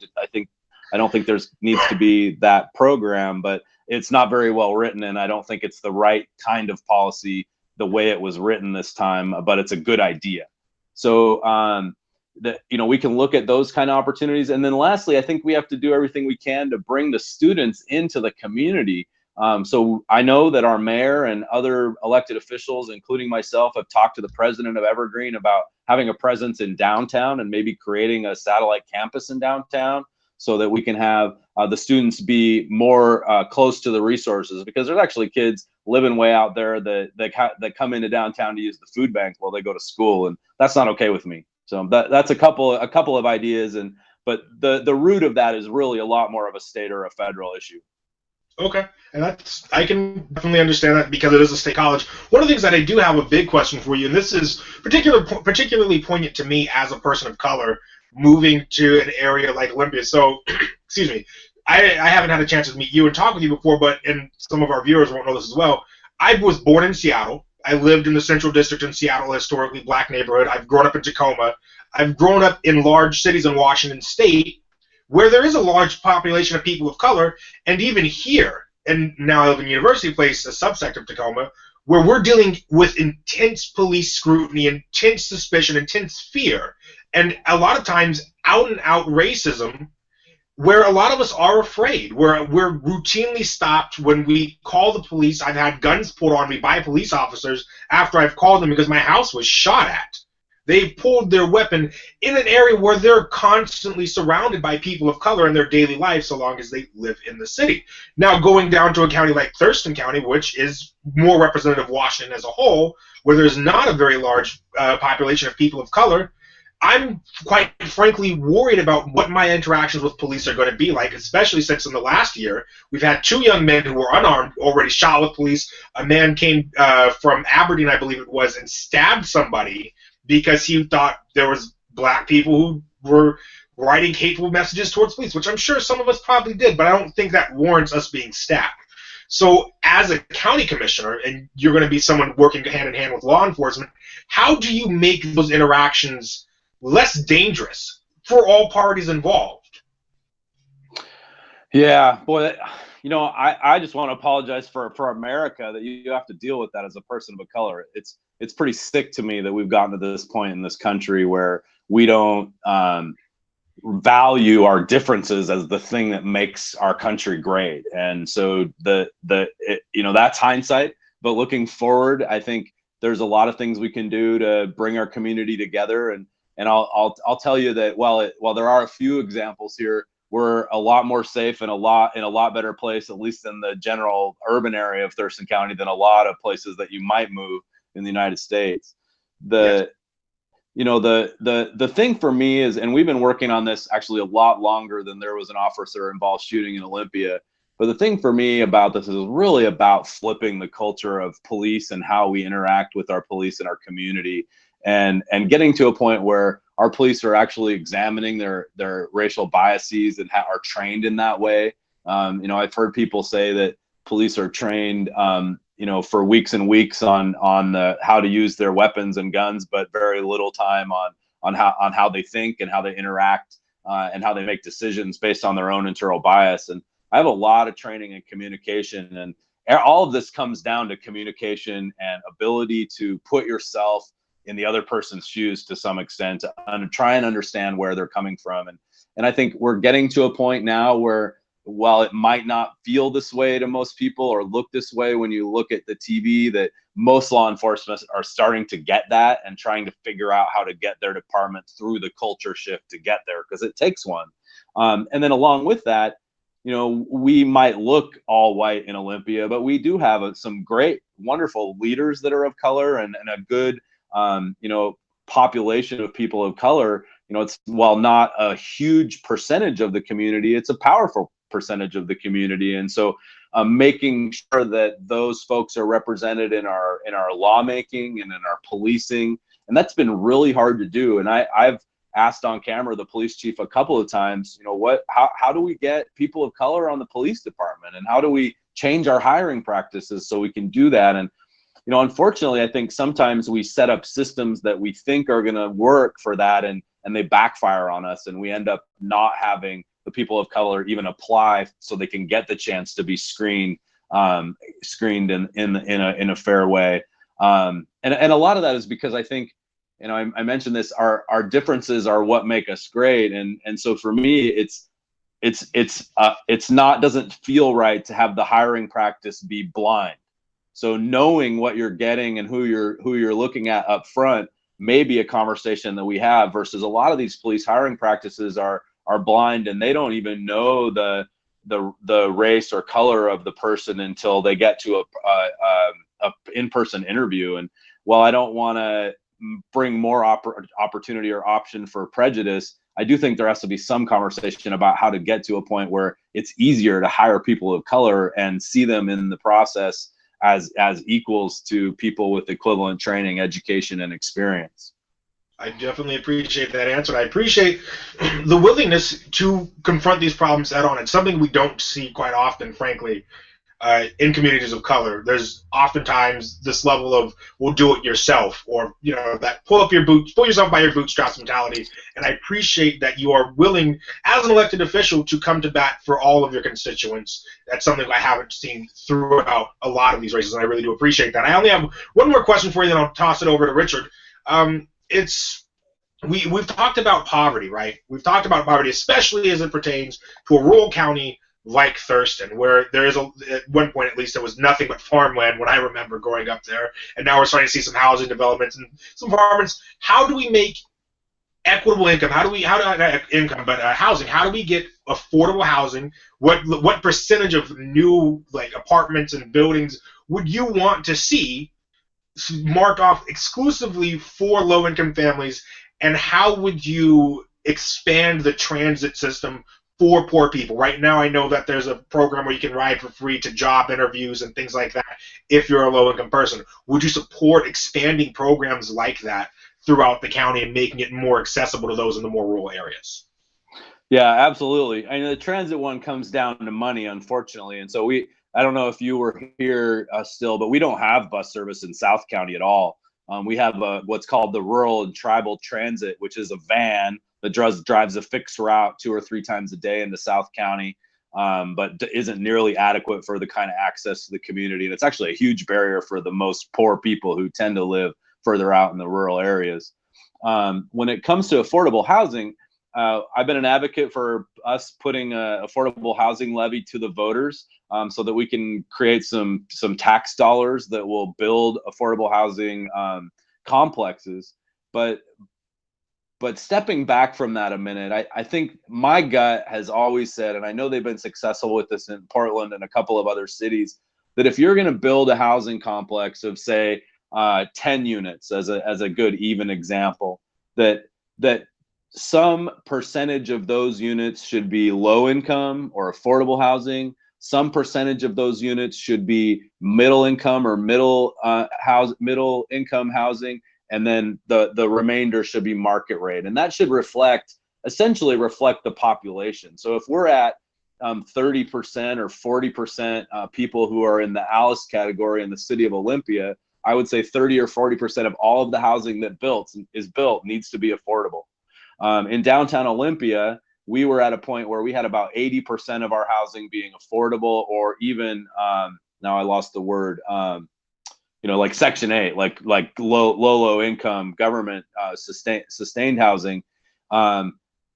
H: don't think there needs to be that program, but it's not very well written, and I don't think it's the right kind of policy the way it was written this time, but it's a good idea. So we can look at those kind of opportunities. And then lastly, I think we have to do everything we can to bring the students into the community. So I know that our mayor and other elected officials, including myself, have talked to the president of Evergreen about having a presence in downtown and maybe creating a satellite campus in downtown so that we can have the students be more close to the resources, because there's actually kids living way out there that come into downtown to use the food bank while they go to school, and that's not okay with me. So that's a couple of ideas, but the root of that is really a lot more of a state or a federal issue.
C: Okay, and I can definitely understand that because it is a state college. One of the things that I do have a big question for you, and this is particularly poignant to me as a person of color moving to an area like Olympia. So, excuse me, I haven't had a chance to meet you and talk with you before, and some of our viewers won't know this as well. I was born in Seattle. I lived in the Central District in Seattle, a historically black neighborhood. I've grown up in Tacoma. I've grown up in large cities in Washington State, where there is a large population of people of color, and even here, and now I live in University Place, a subsect of Tacoma, where we're dealing with intense police scrutiny, intense suspicion, intense fear, and a lot of times out-and-out racism, where a lot of us are afraid. We're routinely stopped when we call the police. I've had guns pulled on me by police officers after I've called them because my house was shot at. They pulled their weapon in an area where they're constantly surrounded by people of color in their daily life so long as they live in the city. Now, going down to a county like Thurston County, which is more representative of Washington as a whole, where there's not a very large population of people of color, I'm quite frankly worried about what my interactions with police are going to be like, especially since in the last year we've had 2 young men who were unarmed already shot with police. A man came from Aberdeen, I believe it was, and stabbed somebody because he thought there was black people who were writing hateful messages towards police, which I'm sure some of us probably did, but I don't think that warrants us being stabbed. So as a county commissioner, and you're going to be someone working hand in hand with law enforcement, how do you make those interactions less dangerous for all parties involved?
H: Yeah, boy, I just want to apologize for America that you have to deal with that as a person of color. It's pretty sick to me that we've gotten to this point in this country where we don't value our differences as the thing that makes our country great. And so that's hindsight. But looking forward, I think there's a lot of things we can do to bring our community together. And I'll tell you that while there are a few examples here, we're a lot more safe and in a lot better place, at least in the general urban area of Thurston County, than a lot of places that you might move in the United States. The thing for me is, and we've been working on this actually a lot longer than there was an officer involved shooting in Olympia. But the thing for me about this is really about flipping the culture of police and how we interact with our police in our community, and getting to a point where our police are actually examining their racial biases and are trained in that way. I've heard people say that police are trained, for weeks and weeks on how to use their weapons and guns, but very little time on how they think and how they interact and how they make decisions based on their own internal bias. And I have a lot of training in communication, and all of this comes down to communication and ability to put yourself in the other person's shoes to some extent, to try and understand where they're coming from. And I think we're getting to a point now where while it might not feel this way to most people or look this way when you look at the TV, that most law enforcement are starting to get that and trying to figure out how to get their department through the culture shift to get there, because it takes one. And then along with that, you know, we might look all white in Olympia, but we do have some great, wonderful leaders that are of color, and a good, you know, population of people of color. You know, it's, while not a huge percentage of the community, it's a powerful percentage of the community. And so making sure that those folks are represented in our lawmaking and in our policing, and that's been really hard to do. And I've asked on camera the police chief a couple of times, you know, how do we get people of color on the police department, and how do we change our hiring practices so we can do that? And you know, unfortunately, I think sometimes we set up systems that we think are going to work for that, and they backfire on us, and we end up not having the people of color even apply so they can get the chance to be screened in a fair way. And a lot of that is because I think, you know, I mentioned this, our differences are what make us great. And so for me, it's not, doesn't feel right to have the hiring practice be blind. So knowing what you're getting and who you're looking at up front may be a conversation that we have, versus a lot of these police hiring practices are blind, and they don't even know the race or color of the person until they get to a in-person interview. And while I don't want to bring more opportunity or option for prejudice, I do think there has to be some conversation about how to get to a point where it's easier to hire people of color and see them in the process as equals to people with equivalent training, education, and experience.
C: I definitely appreciate that answer. I appreciate the willingness to confront these problems head on. It's something we don't see quite often, frankly, in communities of color. There's oftentimes this level of, we'll do it yourself, or, you know, that pull yourself by your bootstraps mentality. And I appreciate that you are willing, as an elected official, to come to bat for all of your constituents. That's something I haven't seen throughout a lot of these races, and I really do appreciate that. I only have one more question for you, then I'll toss it over to Richard. We've talked about poverty, right? We've talked about poverty, especially as it pertains to a rural county like Thurston, where there is, at one point at least, there was nothing but farmland when I remember growing up there, and now we're starting to see some housing developments and some apartments. How do we make equitable income? Housing? How do we get affordable housing? What percentage of new, like, apartments and buildings would you want to see marked off exclusively for low-income families, and how would you expand the transit system for poor people? Right now, I know that there's a program where you can ride for free to job interviews and things like that if you're a low-income person. Would you support expanding programs like that throughout the county and making it more accessible to those in the more rural areas?
H: Yeah, absolutely. I mean, the transit one comes down to money, unfortunately. And so I don't know if you were here still, but we don't have bus service in South County at all. We have what's called the Rural and Tribal Transit, which is a van that drives a fixed route 2 or 3 times a day into South County, but isn't nearly adequate for the kind of access to the community. And it's actually a huge barrier for the most poor people who tend to live further out in the rural areas. When it comes to affordable housing, I've been an advocate for us putting an affordable housing levy to the voters, so that we can create some tax dollars that will build affordable housing complexes. But stepping back from that a minute, I think my gut has always said, and I know they've been successful with this in Portland and a couple of other cities, that if you're going to build a housing complex of, say, 10 units as a good even example, that some percentage of those units should be low income or affordable housing. Some percentage of those units should be middle income or middle income housing, and then the remainder should be market rate. And that should essentially reflect the population. So if we're at 30% or 40% people who are in the Alice category in the city of Olympia, I would say 30 or 40% of all of the housing that is built needs to be affordable. In downtown Olympia, we were at a point where we had about 80% of our housing being affordable, or even now I lost the word, like Section 8, like low income government sustained housing.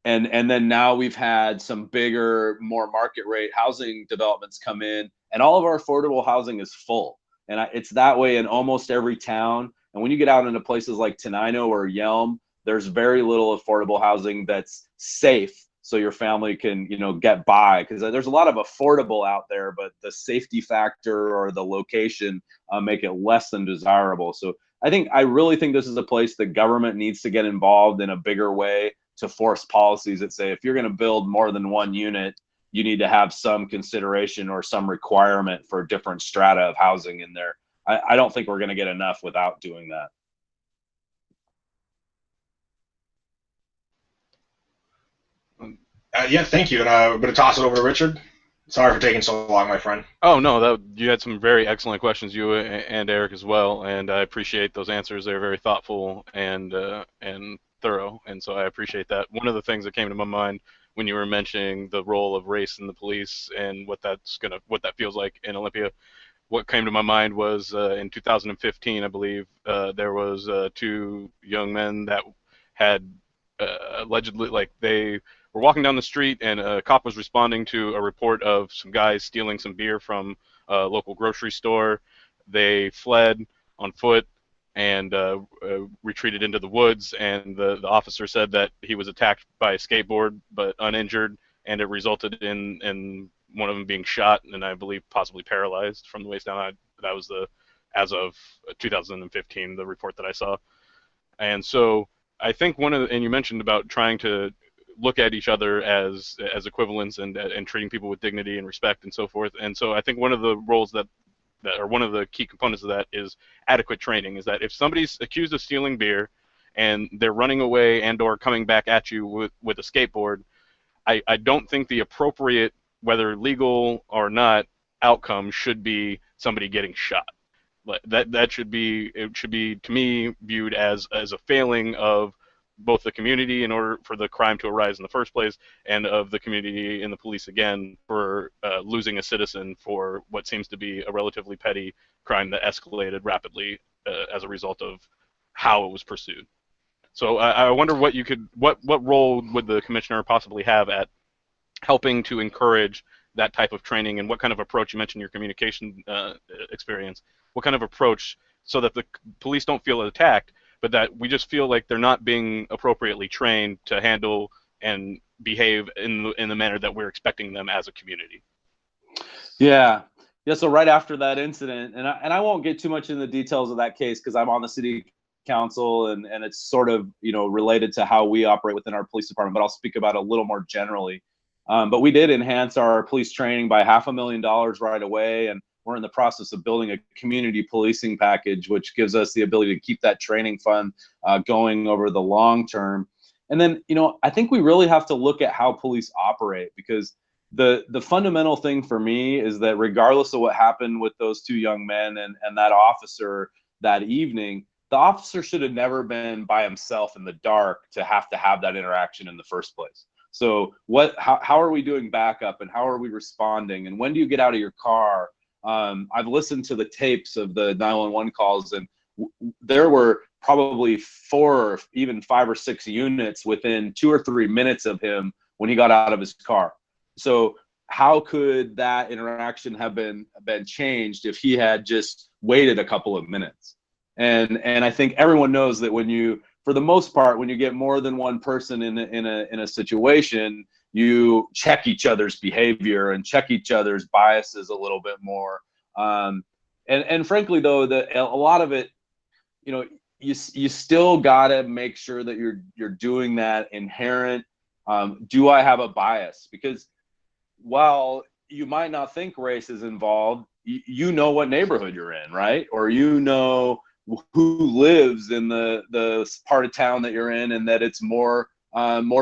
H: and then now we've had some bigger, more market rate housing developments come in, and all of our affordable housing is full. And it's that way in almost every town. And when you get out into places like Tenino or Yelm, there's very little affordable housing that's safe, so your family can, get by, because there's a lot of affordable out there, but the safety factor or the location make it less than desirable. So I really think this is a place the government needs to get involved in a bigger way to force policies that say, if you're going to build more than one unit, you need to have some consideration or some requirement for different strata of housing in there. I don't think we're going to get enough without doing that.
C: Yeah, thank you. And I'm going to toss it over to Richard. Sorry for taking so long, my friend.
A: Oh no, you had some very excellent questions, you and Eric as well, and I appreciate those answers. They're very thoughtful and thorough, and so I appreciate that. One of the things that came to my mind when you were mentioning the role of race in the police and what that feels like in Olympia, what came to my mind was in 2015, I believe, there was two young men that had allegedly, like, they were walking down the street and a cop was responding to a report of some guys stealing some beer from a local grocery store. They fled on foot and retreated into the woods, and the officer said that he was attacked by a skateboard but uninjured, and it resulted in one of them being shot and I believe possibly paralyzed from the waist down. That was as of 2015, the report that I saw. And so I think and you mentioned about trying to look at each other as equivalents and treating people with dignity and respect and so forth. And so I think one of the roles that or one of the key components of that is adequate training, is that if somebody's accused of stealing beer and they're running away and or coming back at you with a skateboard, I don't think the appropriate, whether legal or not, outcome should be somebody getting shot. It should be to me viewed as a failing of both the community in order for the crime to arise in the first place, and of the community and the police again for losing a citizen for what seems to be a relatively petty crime that escalated rapidly as a result of how it was pursued. So I wonder what role would the commissioner possibly have at helping to encourage that type of training, and what kind of approach, you mentioned your communication experience, what kind of approach so that the police don't feel attacked, but that we just feel like they're not being appropriately trained to handle and behave in the manner that we're expecting them as a community.
H: Yeah. So right after that incident, and I won't get too much into the details of that case because I'm on the city council and it's sort of related to how we operate within our police department, but I'll speak about it a little more generally. But we did enhance our police training by $500,000 right away, and we're in the process of building a community policing package, which gives us the ability to keep that training fund going over the long term. And then, I think we really have to look at how police operate, because the fundamental thing for me is that regardless of what happened with those two young men and that officer that evening, the officer should have never been by himself in the dark to have that interaction in the first place. So how are we doing backup, and how are we responding, and when do you get out of your car? I've listened to the tapes of the 911 calls, and there were probably 4 or even 5 or 6 units within 2 or 3 minutes of him when he got out of his car. So how could that interaction have been changed if he had just waited a couple of minutes? And I think everyone knows that for the most part, when you get more than one person in a situation, you check each other's behavior and check each other's biases a little bit more. And frankly, though, a lot of it, you still gotta make sure that you're doing that inherent. Do I have a bias? Because while you might not think race is involved, you know what neighborhood you're in, right? Or who lives in the part of town that you're in, and that it's more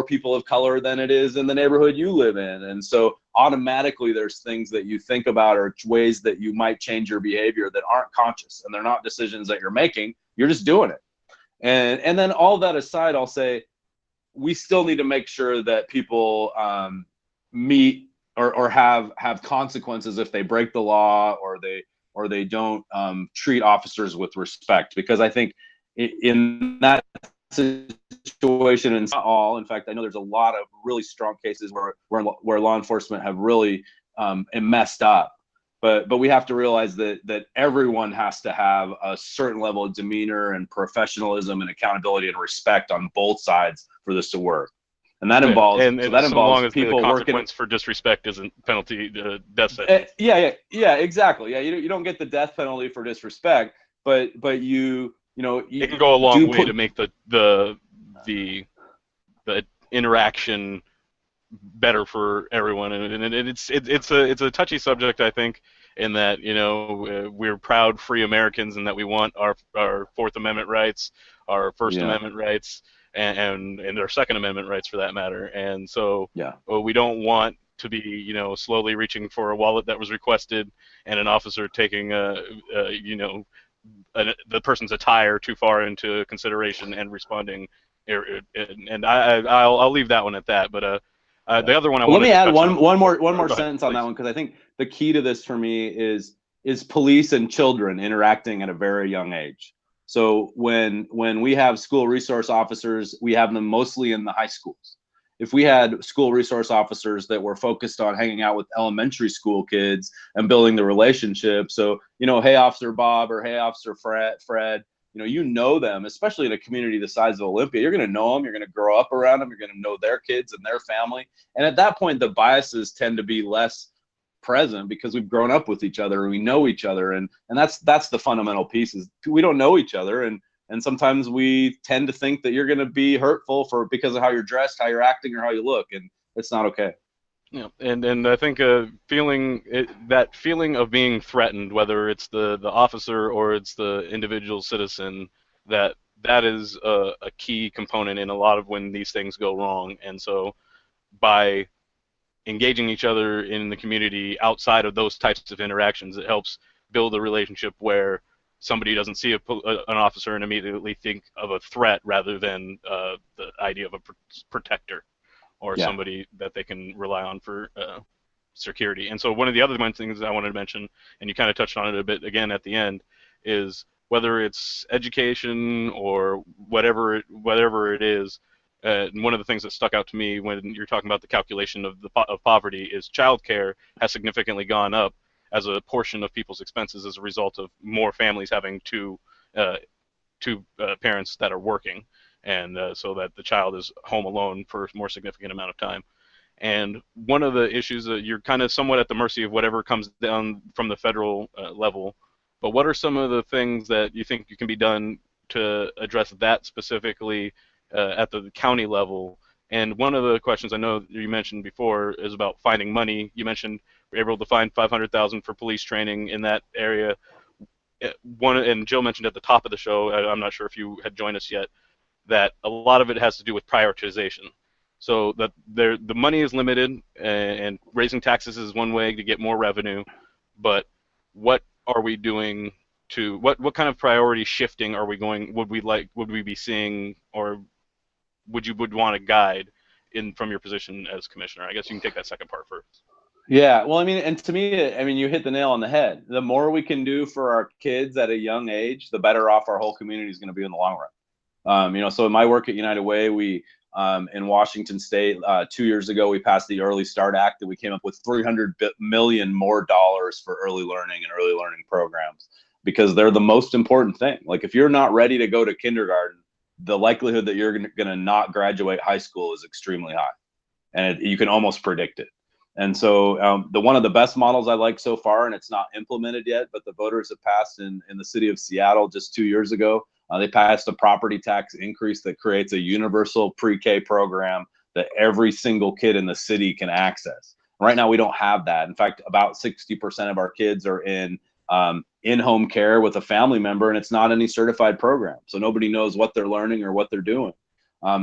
H: people of color than it is in the neighborhood you live in. And so automatically there's things that you think about or ways that you might change your behavior that aren't conscious, and they're not decisions that you're making. You're just doing it. And then all that aside, I'll say we still need to make sure that people meet or have consequences if they break the law or they don't treat officers with respect, because I think in that situation situation, and not all. In fact, I know there's a lot of really strong cases where law enforcement have really messed up. But we have to realize that everyone has to have a certain level of demeanor and professionalism and accountability and respect on both sides for this to work. And that involves
A: so long as
H: people
A: the consequence
H: working
A: for disrespect isn't penalty death sentence.
H: Yeah, exactly. Yeah, you don't get the death penalty for disrespect, but you
A: it can go a long way to make the interaction better for everyone, and it's a touchy subject, I think, in that we're proud free Americans and that we want our Fourth Amendment rights, our First Amendment rights, and our Second Amendment rights for that matter, and so we don't want to be slowly reaching for a wallet that was requested and an officer taking the person's attire too far into consideration and responding, and I'll leave that one at that, but. The other one
H: let me add one more
A: ahead,
H: sentence on
A: please.
H: that one, because I think the key to this for me is police and children interacting at a very young age. So when we have school resource officers, we have them mostly in the high schools. If we had school resource officers that were focused on hanging out with elementary school kids and building the relationship, so hey Officer Bob or hey Officer Fred, them, especially in a community the size of Olympia, you're going to know them, you're going to grow up around them, you're going to know their kids and their family. And at that point, the biases tend to be less present because we've grown up with each other and we know each other. And that's the fundamental piece, is we don't know each other. And sometimes we tend to think that you're going to be hurtful because of how you're dressed, how you're acting, or how you look. And it's not okay.
A: Yeah, and I think that feeling of being threatened, whether it's the officer or it's the individual citizen, that is a key component in a lot of when these things go wrong. And so by engaging each other in the community outside of those types of interactions, it helps build a relationship where somebody doesn't see an officer and immediately think of a threat rather than the idea of a protector. Or somebody that they can rely on for security. And so one of the other things I wanted to mention, and you kind of touched on it a bit again at the end, is whether it's education or whatever it is. One of the things that stuck out to me when you're talking about the calculation of poverty is childcare has significantly gone up as a portion of people's expenses as a result of more families having two parents that are working. And so that the child is home alone for a more significant amount of time. And one of the issues that you're kind of somewhat at the mercy of whatever comes down from the federal level, but what are some of the things that you think can be done to address that specifically at the county level? And one of the questions I know you mentioned before is about finding money. You mentioned we're able to find $500,000 for police training in that area. And Jill mentioned at the top of the show, I'm not sure if you had joined us yet, that a lot of it has to do with prioritization. So that the money is limited, and raising taxes is one way to get more revenue. But what are we doing to what kind of priority shifting are we going? Would we be seeing, or would want to guide from your position as commissioner? I guess you can take that second part first.
H: Yeah, well, I mean, and to me, I mean, you hit the nail on the head. The more we can do for our kids at a young age, the better off our whole community is going to be in the long run. So in my work at United Way, we in Washington State 2 years ago, we passed the Early Start Act, that we came up with $300 million more for early learning and early learning programs, because they're the most important thing. Like, if you're not ready to go to kindergarten, the likelihood that you're going to not graduate high school is extremely high, and you can almost predict it. And so one of the best models I like so far, and it's not implemented yet, but the voters have passed in the city of Seattle just 2 years ago. They passed a property tax increase that creates a universal pre-K program that every single kid in the city can access. Right now, we don't have that. In fact, about 60% of our kids are in in-home care with a family member, and it's not any certified program. So nobody knows what they're learning or what they're doing.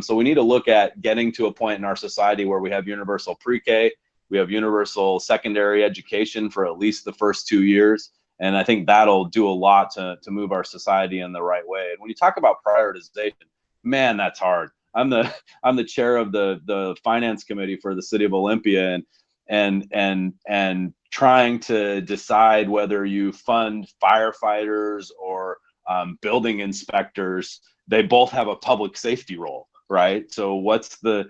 H: So we need to look at getting to a point in our society where we have universal pre-K, we have universal secondary education for at least the first 2 years. And I think that'll do a lot to move our society in the right way. And when you talk about prioritization, man, that's hard. I'm the chair of the finance committee for the city of Olympia, and trying to decide whether you fund firefighters or building inspectors. They both have a public safety role. right? So what's the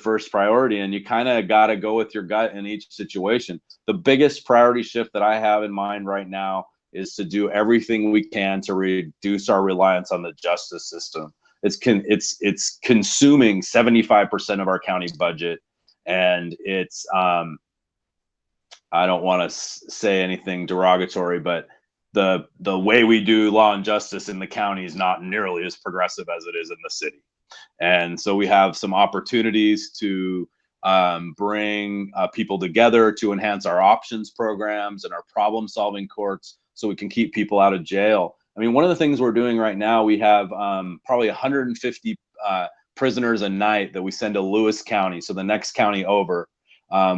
H: first priority? And you kind of got to go with your gut in each situation. The biggest priority shift that I have in mind right now is to do everything we can to reduce our reliance on the justice system. It's consuming 75% of our county budget, and it's I don't want to say anything derogatory, but the way we do law and justice in the county is not nearly as progressive as it is in the city. And so we have some opportunities to bring people together to enhance our options programs and our problem solving courts so we can keep people out of jail. I mean, one of the things we're doing right now, we have probably 150 prisoners a night that we send to Lewis County, so the next county over.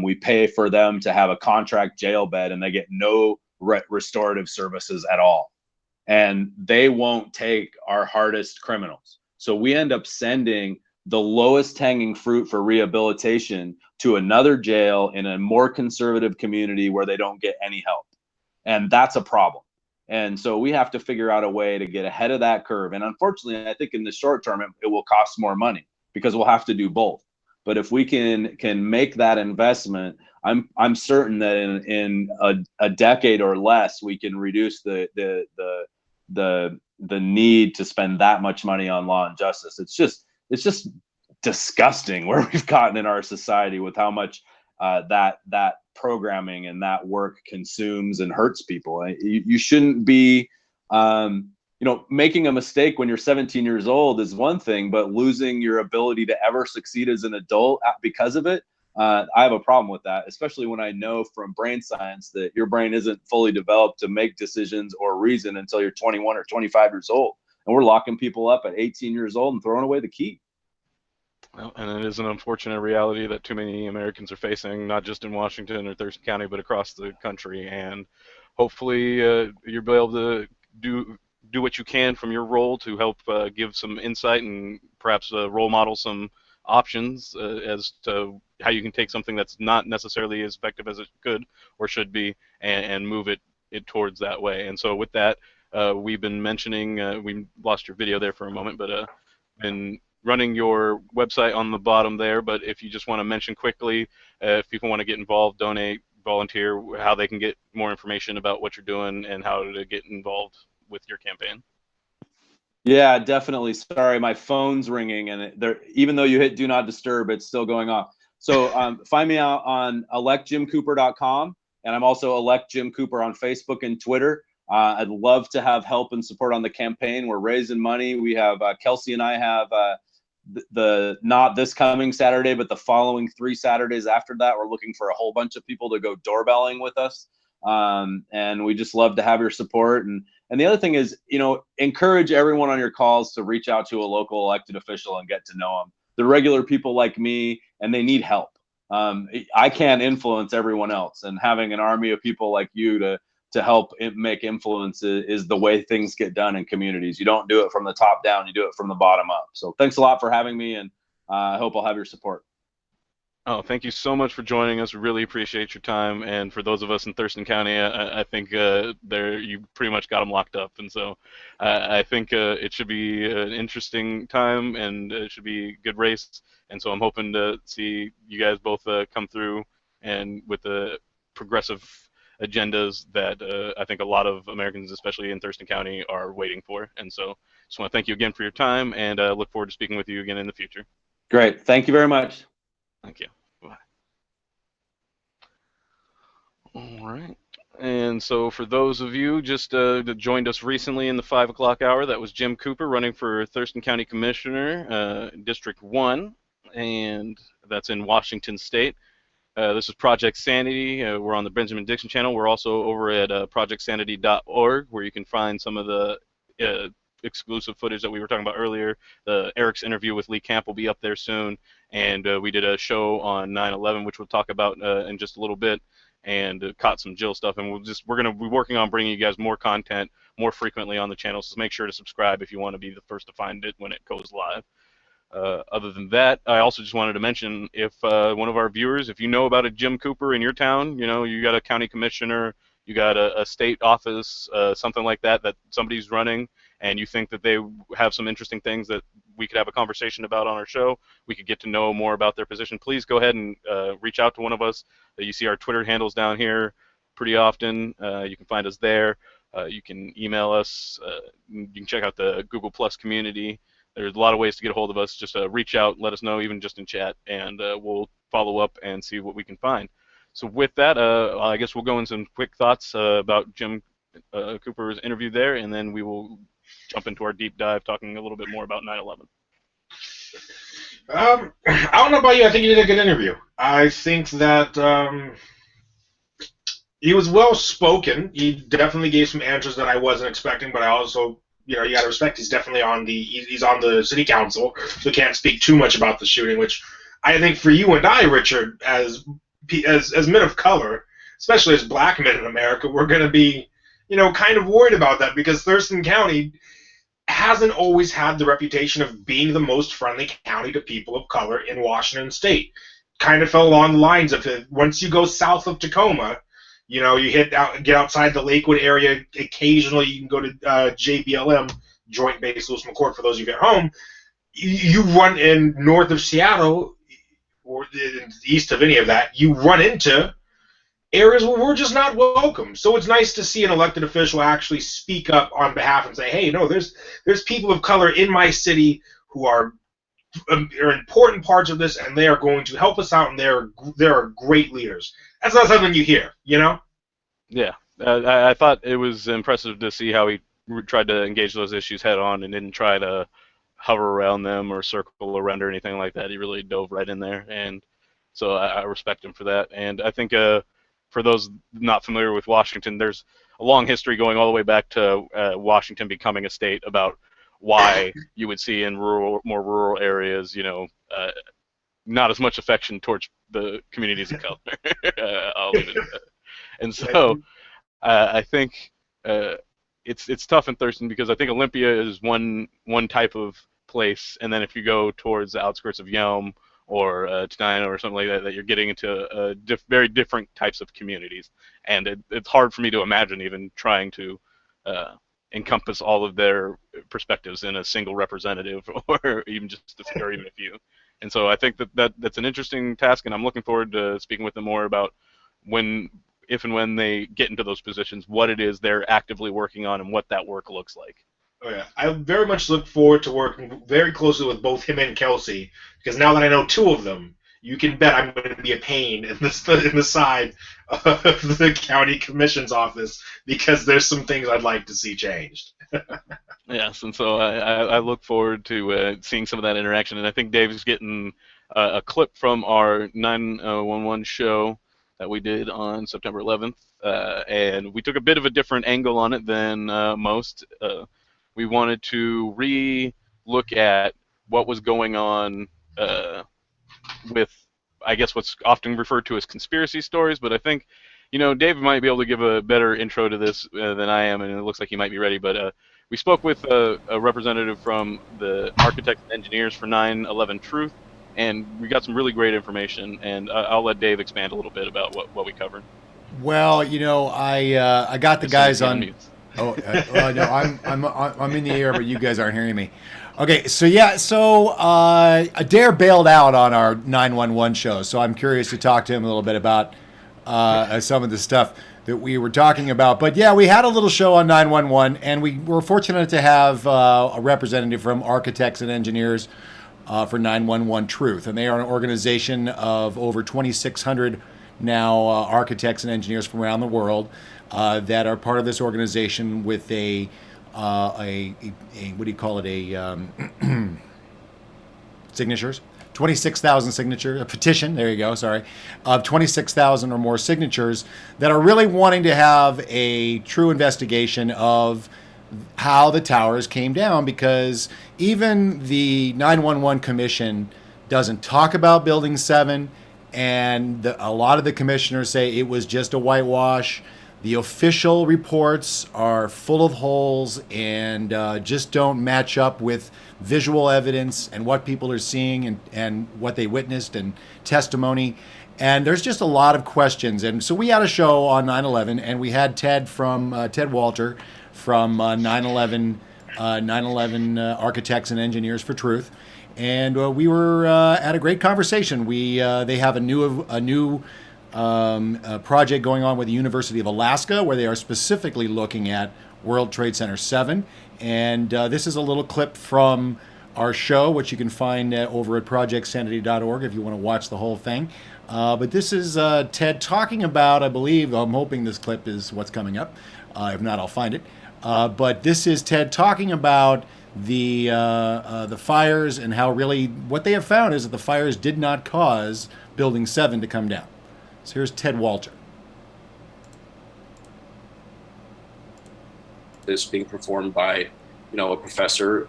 H: We pay for them to have a contract jail bed, and they get no restorative services at all. And they won't take our hardest criminals. So we end up sending the lowest hanging fruit for rehabilitation to another jail in a more conservative community where they don't get any help. And that's a problem. And so we have to figure out a way to get ahead of that curve. And unfortunately, I think in the short term, it will cost more money because we'll have to do both. But if we can make that investment, I'm certain that in a decade or less, we can reduce the need to spend that much money on law and justice. It's just disgusting where we've gotten in our society with how much that programming and that work consumes and hurts people. You shouldn't be, making a mistake when you're 17 years old is one thing, but losing your ability to ever succeed as an adult because of it, I have a problem with that, especially when I know from brain science that your brain isn't fully developed to make decisions or reason until you're 21 or 25 years old. And we're locking people up at 18 years old and throwing away the key.
A: Well, and it is an unfortunate reality that too many Americans are facing, not just in Washington or Thurston County, but across the country. And hopefully you'll be able to do what you can from your role to help give some insight and perhaps role model some options as to how you can take something that's not necessarily as effective as it could or should be and move it towards that way. And so with that, we've been mentioning, we lost your video there for a moment, but been running your website on the bottom there. But if you just want to mention quickly, if people want to get involved, donate, volunteer, how they can get more information about what you're doing and how to get involved with your campaign.
H: Yeah, definitely. Sorry, my phone's ringing, and even though you hit do not disturb, it's still going off. So find me out on electjimcooper.com, and I'm also Elect Jim Cooper on Facebook and Twitter. I'd love to have help and support on the campaign. We're raising money. We have Kelsey and I have the not this coming Saturday, but the following 3 Saturdays after that. We're looking for a whole bunch of people to go doorbelling with us, and we just love to have your support. And the other thing is, encourage everyone on your calls to reach out to a local elected official and get to know them. They're regular people like me, and they need help. I can't influence everyone else, and having an army of people like you to help make influence is the way things get done in communities. You don't do it from the top down, you do it from the bottom up. So thanks a lot for having me, and I hope I'll have your support.
A: Oh, thank you so much for joining us. We really appreciate your time. And for those of us in Thurston County, I think you pretty much got them locked up. And so I think it should be an interesting time, and it should be a good race. And so I'm hoping to see you guys both come through and with the progressive agendas that I think a lot of Americans, especially in Thurston County, are waiting for. And so just want to thank you again for your time, and look forward to speaking with you again in the future.
H: Great. Thank you very much.
A: Thank you. Bye. All right. And so for those of you just that joined us recently in the 5 o'clock hour, that was Jim Cooper running for Thurston County Commissioner, District 1, and that's in Washington State. This is Project Sanity. We're on the Benjamin Dixon channel. We're also over at projectsanity.org, where you can find some of the exclusive footage that we were talking about earlier. Eric's interview with Lee Camp will be up there soon, and we did a show on 9/11, which we'll talk about in just a little bit, and caught some Jill stuff. And we're going to be working on bringing you guys more content more frequently on the channel, so make sure to subscribe if you want to be the first to find it when it goes live. Other than that, I also just wanted to mention, if one of our viewers, if you know about a Jim Cooper in your town, you got a county commissioner, you got a state office, something like that somebody's running, and you think that they have some interesting things that we could have a conversation about on our show, we could get to know more about their position, please go ahead and reach out to one of us. You see our Twitter handles down here pretty often. You can find us there. You can email us. You can check out the Google Plus community. There's a lot of ways to get a hold of us. Just reach out, let us know, even just in chat, and we'll follow up and see what we can find. So with that, I guess we'll go in some quick thoughts about Jim Cooper's interview there, and then we will jump into our deep dive talking a little bit more about 9/11.
C: I don't know about you. I think you did a good interview. I think that he was well spoken. He definitely gave some answers that I wasn't expecting, but I also, you know, you got to respect he's definitely on the city council, so can't speak too much about the shooting. Which I think for you and I, Richard, as men of color, especially as black men in America, we're going to be, you know, kind of worried about that because Thurston County hasn't always had the reputation of being the most friendly county to people of color in Washington State. Kind of fell along the lines of it. Once you go south of Tacoma, you know, you get outside the Lakewood area. Occasionally, you can go to JBLM, Joint Base Lewis McChord, for those of you at home. You run in north of Seattle or east of any of that, you run into areas where we're just not welcome. So it's nice to see an elected official actually speak up on behalf and say, hey, no, there's people of color in my city who are important parts of this, and they are going to help us out, and they're great leaders. That's not something you hear, you know?
A: Yeah, I thought it was impressive to see how he tried to engage those issues head on and didn't try to hover around them or circle around or anything like that. He really dove right in there, and so I respect him for that. And I think for those not familiar with Washington, there's a long history going all the way back to Washington becoming a state about why you would see in more rural areas, you know, not as much affection towards the communities of color. I'll leave it at that. And so I think it's tough in Thurston because I think Olympia is one type of place, and then if you go towards the outskirts of Yelm or Tenino or something like that, that you're getting into very different types of communities, and it's hard for me to imagine even trying to encompass all of their perspectives in a single representative, or even a few. And so I think that's an interesting task, and I'm looking forward to speaking with them more about if and when they get into those positions, what it is they're actively working on and what that work looks like.
C: Oh yeah, I very much look forward to working very closely with both him and Kelsey, because now that I know two of them, you can bet I'm going to be a pain in the side of the county commission's office, because there's some things I'd like to see changed.
A: Yes, and so I look forward to seeing some of that interaction, and I think Dave's getting a clip from our 911 show that we did on September 11th, and we took a bit of a different angle on it than most. We wanted to re-look at what was going on with, I guess, what's often referred to as conspiracy stories, but I think, you know, Dave might be able to give a better intro to this than I am, and it looks like he might be ready, but we spoke with a representative from the architects and engineers for 9/11 Truth, and we got some really great information, and I'll let Dave expand a little bit about what we covered.
D: Well, you know, I got the guys on. Oh, no, I'm in the air, but you guys aren't hearing me. Okay, so yeah, Adair bailed out on our 911 show, so I'm curious to talk to him a little bit about some of the stuff that we were talking about. But yeah, we had a little show on 911, and we were fortunate to have a representative from Architects and Engineers for 911 Truth, and they are an organization of over 2,600 now architects and engineers from around the world that are part of this organization with a what do you call it, signatures, 26,000 signatures, a petition, there you go, sorry, of 26,000 or more signatures that are really wanting to have a true investigation of how the towers came down, because even the 911 Commission doesn't talk about Building 7, and a lot of the commissioners say it was just a whitewash. The official reports are full of holes and just don't match up with visual evidence and what people are seeing and what they witnessed and testimony. And there's just a lot of questions. And so we had a show on 9/11, and we had Ted Walter from 9/11 9/11 Architects and Engineers for Truth, and we were at a great conversation. They have a new project going on with the University of Alaska, where they are specifically looking at World Trade Center 7. And this is a little clip from our show, which you can find over at projectsanity.org if you want to watch the whole thing. But this is Ted talking about, I believe, I'm hoping this clip is what's coming up. If not, I'll find it. But this is Ted talking about the fires and how really what they have found is that the fires did not cause Building 7 to come down. So here's Ted Walter.
I: This being performed by, a professor,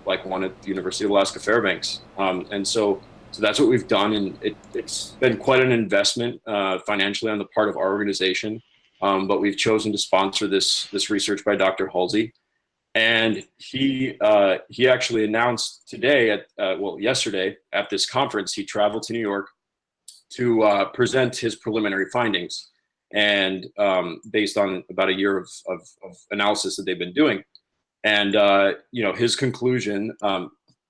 I: like one at the University of Alaska Fairbanks. And so that's what we've done. And it's been quite an investment financially on the part of our organization. But we've chosen to sponsor this research by Dr. Halsey. And he actually announced today yesterday at this conference, he traveled to New York to present his preliminary findings, and based on about a year of analysis that they've been doing. And his conclusion,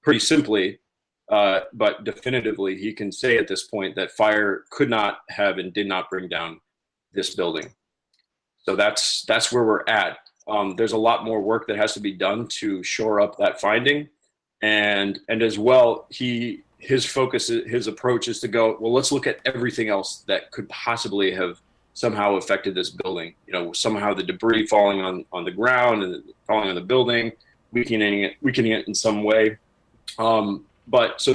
I: pretty simply but definitively, he can say at this point that fire could not have and did not bring down this building. So that's where we're at. There's a lot more work that has to be done to shore up that finding, and as well, his focus, his approach is to go, well, let's look at everything else that could possibly have somehow affected this building. Somehow the debris falling on the ground and falling on the building, weakening it in some way. But so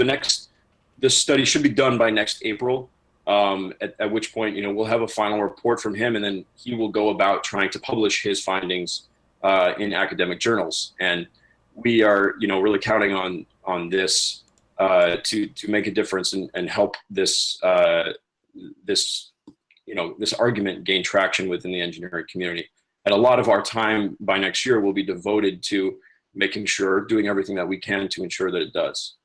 I: this study should be done by next April. At which point, we'll have a final report from him, and then he will go about trying to publish his findings in academic journals. And we are, really counting on this to make a difference and help this argument gain traction within the engineering community. And a lot of our time by next year will be devoted to making sure, doing everything that we can to ensure that it does.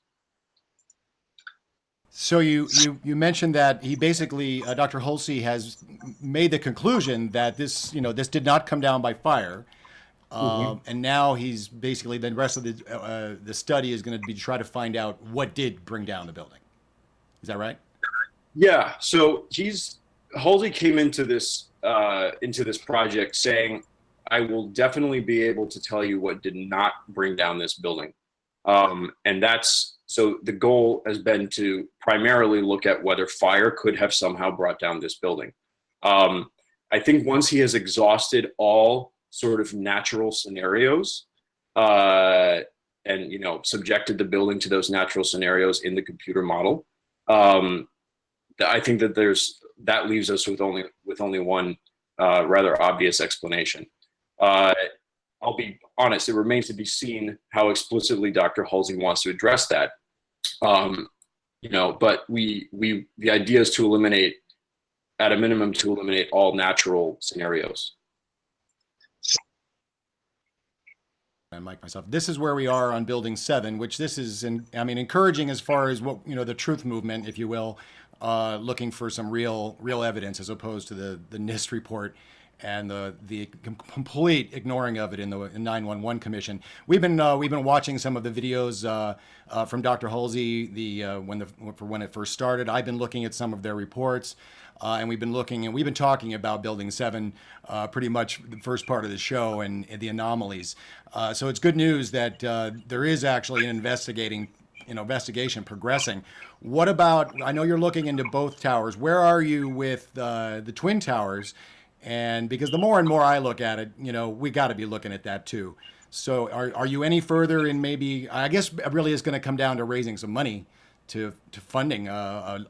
D: So you mentioned that he basically, Dr. Halsey has made the conclusion that this did not come down by fire. And now he's basically, the rest of the study is going to be to try to find out what did bring down the building. Is that right?
I: Yeah. So Halsey came into this project saying, I will definitely be able to tell you what did not bring down this building. So the goal has been to primarily look at whether fire could have somehow brought down this building. I think once he has exhausted all sort of natural scenarios and subjected the building to those natural scenarios in the computer model, I think that leaves us with only one rather obvious explanation. I'll be honest, it remains to be seen how explicitly Dr. Halsey wants to address that. But the idea is to eliminate, at a minimum, all natural scenarios.
D: I mic myself. This is where we are on Building 7, which this is, encouraging as far as what, the truth movement, if you will, looking for some real evidence as opposed to the NIST report and the complete ignoring of it in the 911 Commission. We've been watching some of the videos from Dr. Halsey when it first started. I've been looking at some of their reports, and we've been talking about Building 7 pretty much the first part of the show and the anomalies. So it's good news that there is actually an investigation progressing. What about? I know you're looking into both towers. Where are you with the Twin Towers? And because the more and more I look at it, we got to be looking at that too. So are you any further in maybe, I guess it really is going to come down to raising some money to funding a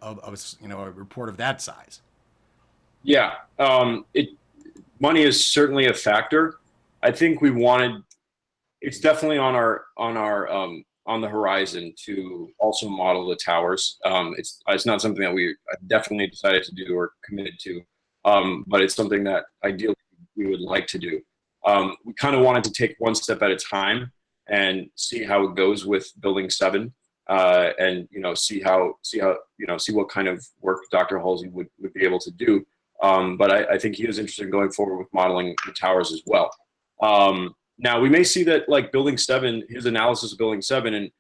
D: report of that size?
I: Yeah, money is certainly a factor. I think it's definitely on the horizon to also model the towers. It's not something that we definitely decided to do or committed to. But it's something that ideally we would like to do. We kind of wanted to take one step at a time and see how it goes with Building 7, and see what kind of work Dr. Halsey would be able to do. But I think he is interested in going forward with modeling the towers as well. Now we may see that like Building 7, his analysis of Building 7, and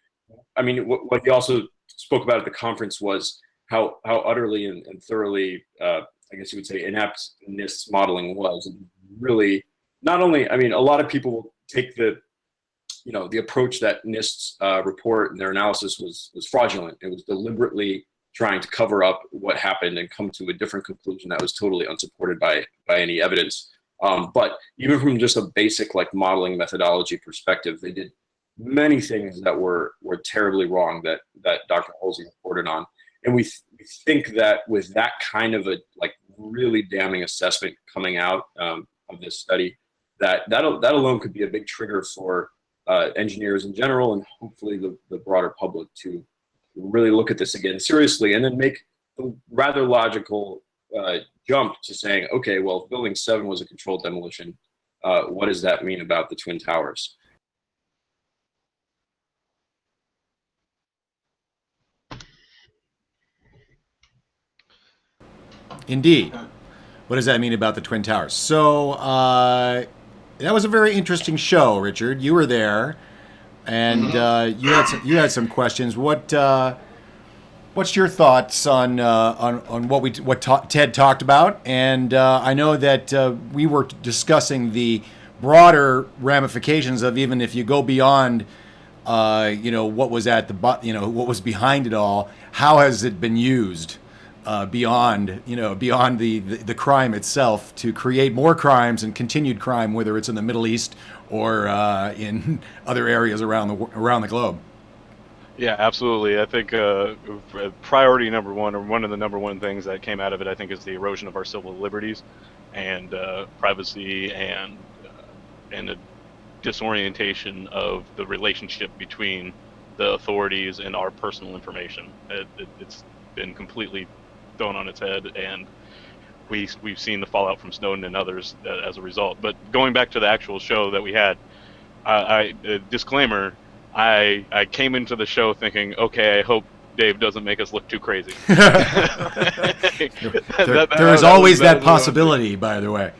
I: I mean what he also spoke about at the conference was how utterly and thoroughly, I guess you would say, inept NIST modeling was. And really, not only, I mean, a lot of people will take the approach that NIST's report and their analysis was fraudulent. It was deliberately trying to cover up what happened and come to a different conclusion that was totally unsupported by any evidence. But even from just a basic like modeling methodology perspective, they did many things that were terribly wrong that Dr. Halsey reported on. And we think that with that kind of a like really damning assessment coming out of this study, that alone could be a big trigger for engineers in general, and hopefully the broader public to really look at this again seriously, and then make the rather logical jump to saying, okay, well, if Building 7 was a controlled demolition, what does that mean about the Twin Towers?
D: Indeed. What does that mean about the Twin Towers? So that was a very interesting show, Richard. You were there, and you had some questions. What's your thoughts on what Ted talked about? And I know that we were discussing the broader ramifications of even if you go beyond, what was at the what was behind it all. How has it been used beyond the crime itself to create more crimes and continued crime, whether it's in the Middle East or in other areas around the globe?
A: Yeah, absolutely. I think priority number one, or one of the number one things that came out of it, I think, is the erosion of our civil liberties and privacy, and a disorientation of the relationship between the authorities and our personal information. It's been completely thrown on its head, and we've seen the fallout from Snowden and others as a result. But going back to the actual show that we had, disclaimer. I came into the show thinking, okay, I hope Dave doesn't make us look too crazy.
D: There is always that possibility, by the way.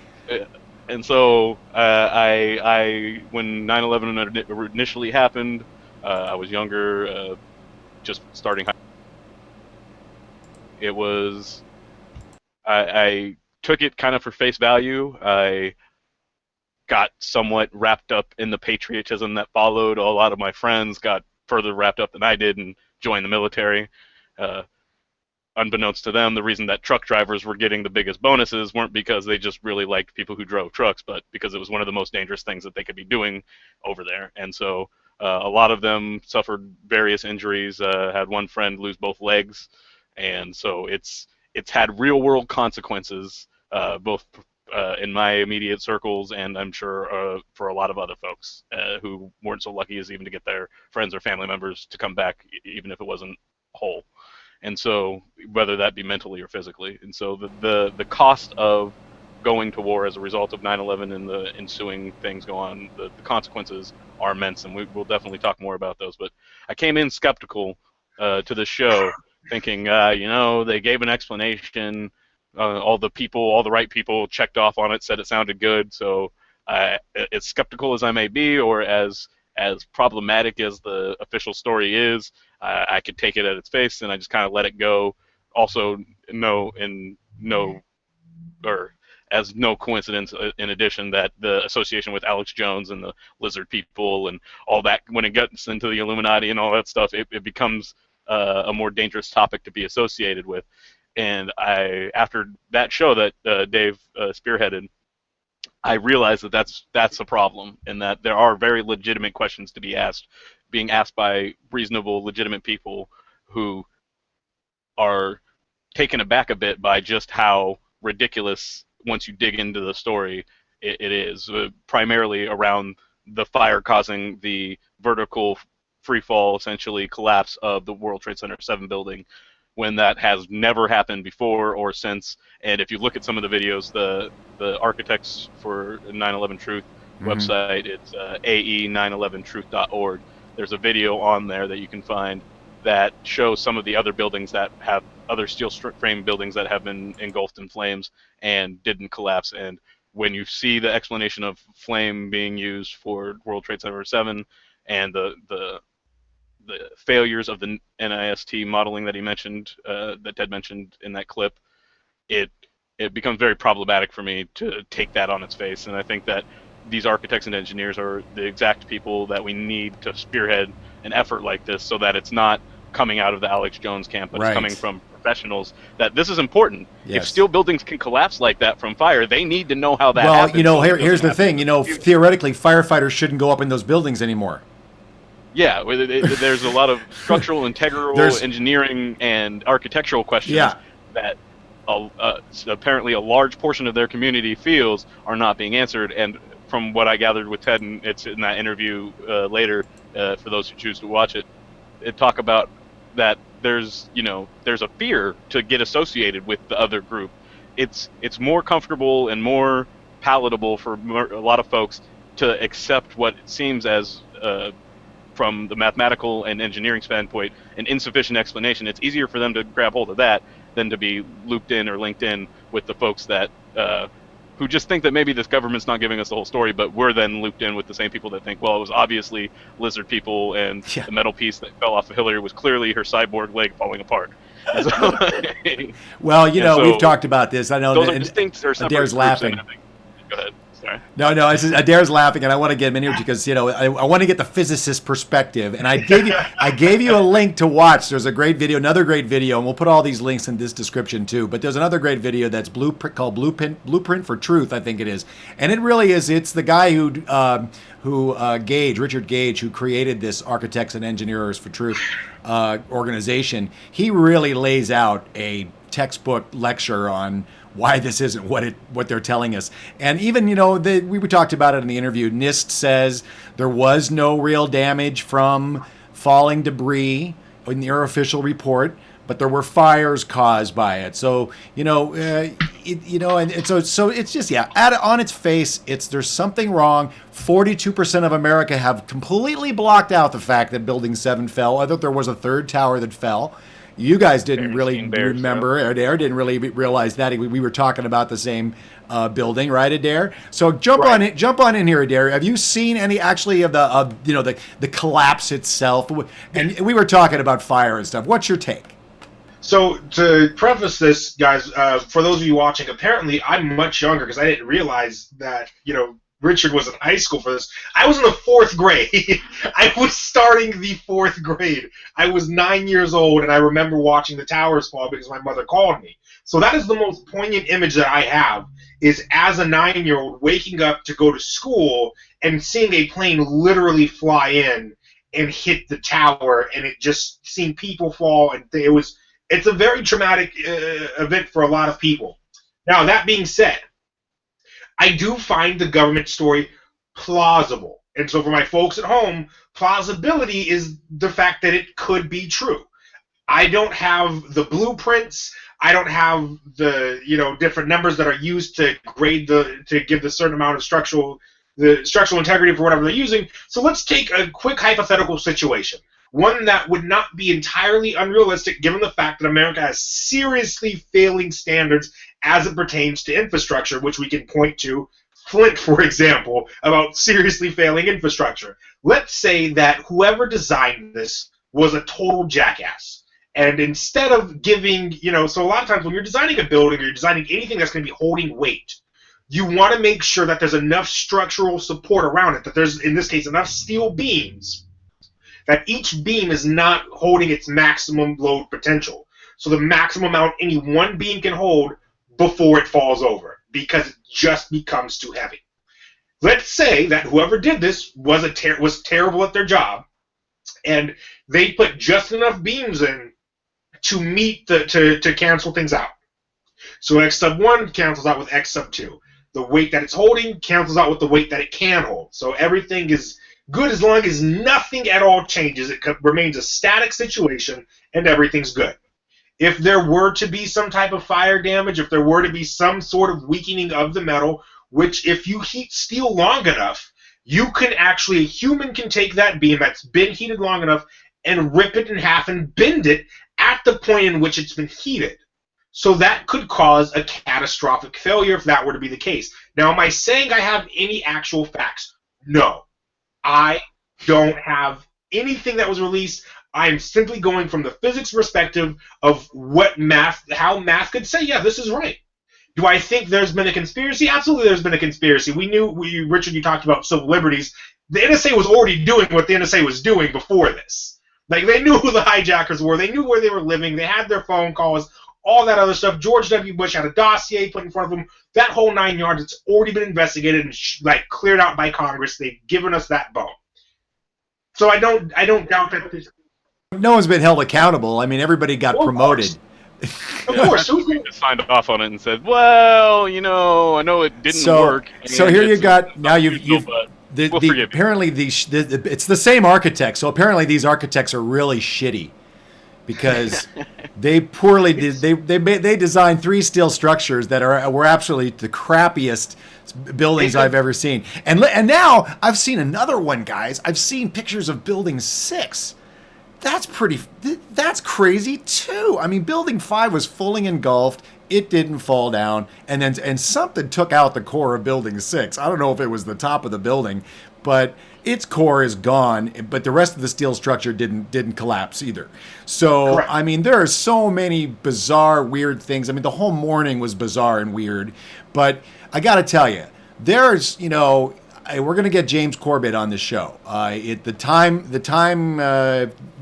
A: And so I when 9/11 initially happened, I was younger, just starting high. It was I took it kind of for face value. I got somewhat wrapped up in the patriotism that followed. A lot of my friends got further wrapped up than I did and joined the military. Unbeknownst to them, the reason that truck drivers were getting the biggest bonuses weren't because they just really liked people who drove trucks, but because it was one of the most dangerous things that they could be doing over there. And so a lot of them suffered various injuries. Had one friend lose both legs, and so it's had real world consequences, both in my immediate circles, and I'm sure for a lot of other folks who weren't so lucky as even to get their friends or family members to come back, even if it wasn't whole. And so, whether that be mentally or physically. And so, the cost of going to war as a result of 9/11 and the ensuing things go on, the consequences are immense, and we'll definitely talk more about those. But I came in skeptical to the show, thinking, they gave an explanation. All the right people checked off on it, said it sounded good. So, as skeptical as I may be, or as problematic as the official story is, I could take it at its face, and I just kind of let it go. Also, as no coincidence, in addition, that the association with Alex Jones and the lizard people and all that, when it gets into the Illuminati and all that stuff, it becomes a more dangerous topic to be associated with. And after that show that Dave spearheaded, I realized that that's a problem, and that there are very legitimate questions to be asked, being asked by reasonable, legitimate people who are taken aback a bit by just how ridiculous, once you dig into the story, it is. Primarily around the fire causing the vertical freefall, essentially collapse of the World Trade Center 7 building, when that has never happened before or since. And if you look at some of the videos, the Architects for 9/11 Truth website, it's ae911truth.org. There's a video on there that you can find that shows some of the other buildings that have other steel frame buildings that have been engulfed in flames and didn't collapse. And when you see the explanation of flame being used for World Trade Center 7 and the failures of the NIST modeling that he mentioned, that Ted mentioned in that clip, it becomes very problematic for me to take that on its face. And I think that these architects and engineers are the exact people that we need to spearhead an effort like this, so that it's not coming out of the Alex Jones camp, but
D: Right.
A: it's coming from professionals, that this is important.
D: Yes.
A: If steel buildings can collapse like that from fire, they need to know how that
D: Well,
A: happens.
D: here's the thing. Theoretically, firefighters shouldn't go up in those buildings anymore.
A: Yeah, there's a lot of structural, integral, engineering, and architectural questions that apparently a large portion of their community feels are not being answered. And from what I gathered with Ted, and it's in that interview later, for those who choose to watch it, talk about that there's a fear to get associated with the other group. It's more comfortable and more palatable for a lot of folks to accept what seems as from the mathematical and engineering standpoint, an insufficient explanation. It's easier for them to grab hold of that than to be looped in or linked in with the folks that who just think that maybe this government's not giving us the whole story, but we're then looped in with the same people that think, well, it was obviously lizard people, and the metal piece that fell off of Hillary was clearly her cyborg leg falling apart. So,
D: well, we've talked about this. I know
A: those are distinct or separate
D: Adair's
A: groups.
D: laughing.
A: Go ahead. Sorry.
D: No, Adair's laughing, and I want to get him in here because I want to get the physicist perspective. And I gave you a link to watch. There's a great video, another great video, and we'll put all these links in this description too. But there's another great video that's called Blueprint for Truth, I think it is, and it really is. It's the guy Richard Gage, who created this Architects and Engineers for Truth organization. He really lays out a textbook lecture on why this isn't what they're telling us. And even, we talked about it in the interview. NIST says there was no real damage from falling debris in their official report, but there were fires caused by it. So, and so it's just, on its face, there's something wrong. 42% of America have completely blocked out the fact that Building 7 fell. I thought there was a third tower that fell. You guys didn't really remember. Adair didn't really realize that. We were talking about the same building, right, Adair? So jump on in here, Adair. Have you seen any actually of the collapse itself? And we were talking about fire and stuff. What's your take?
C: So to preface this, guys, for those of you watching, apparently I'm much younger because I didn't realize that Richard was in high school for this. I was in the 4th grade. I was starting the 4th grade. I was 9 years old, and I remember watching the towers fall because my mother called me. So that is the most poignant image that I have, is as a 9-year-old waking up to go to school and seeing a plane literally fly in and hit the tower, and it just seeing people fall. And it's a very traumatic event for a lot of people. Now, that being said, I do find the government story plausible. And so for my folks at home, plausibility is the fact that it could be true. I don't have the blueprints. I don't have the different numbers that are used to grade to give the certain amount of structural integrity for whatever they're using. So let's take a quick hypothetical situation. One that would not be entirely unrealistic given the fact that America has seriously failing standards as it pertains to infrastructure, which we can point to Flint, for example, about seriously failing infrastructure. Let's say that whoever designed this was a total jackass. And instead of giving, so a lot of times when you're designing a building or you're designing anything that's going to be holding weight, you want to make sure that there's enough structural support around it, that there's, in this case, enough steel beams that each beam is not holding its maximum load potential. So the maximum amount any one beam can hold before it falls over, because it just becomes too heavy. Let's say that whoever did this was terrible at their job, and they put just enough beams in to meet to cancel things out. So X sub 1 cancels out with X sub 2. The weight that it's holding cancels out with the weight that it can hold. So everything is good as long as nothing at all changes. It remains a static situation, and everything's good. If there were to be some type of fire damage, if there were to be some sort of weakening of the metal, which if you heat steel long enough, a human can take that beam that's been heated long enough and rip it in half and bend it at the point in which it's been heated. So that could cause a catastrophic failure if that were to be the case. Now, am I saying I have any actual facts? No. I don't have anything that was released. I'm simply going from the physics perspective of how math could say, yeah, this is right. Do I think there's been a conspiracy? Absolutely, there's been a conspiracy. Richard, you talked about civil liberties. The NSA was already doing what the NSA was doing before this. Like, they knew who the hijackers were. They knew where they were living. They had their phone calls, all that other stuff. George W. Bush had a dossier put in front of him. That whole 9 yards, it's already been investigated and cleared out by Congress. They've given us that bone. So I don't doubt that.
D: No one's been held accountable. I mean, everybody got promoted.
C: Of course. Who's going
A: to sign off on it and said, well, I know it didn't work.
D: So here you got, now you've apparently it's the same architect. So apparently these architects are really shitty because they poorly they designed 3 steel structures that were absolutely the crappiest buildings I've ever seen. And now I've seen another one, guys. I've seen pictures of Building 6. That's crazy too. I mean, Building 5 was fully engulfed. It didn't fall down, and something took out the core of Building 6. I don't know if it was the top of the building, but its core is gone. But the rest of the steel structure didn't collapse either. So correct. I mean, there are so many bizarre, weird things. I mean, the whole morning was bizarre and weird. But I got to tell you, there's we're going to get James Corbett on the show. The time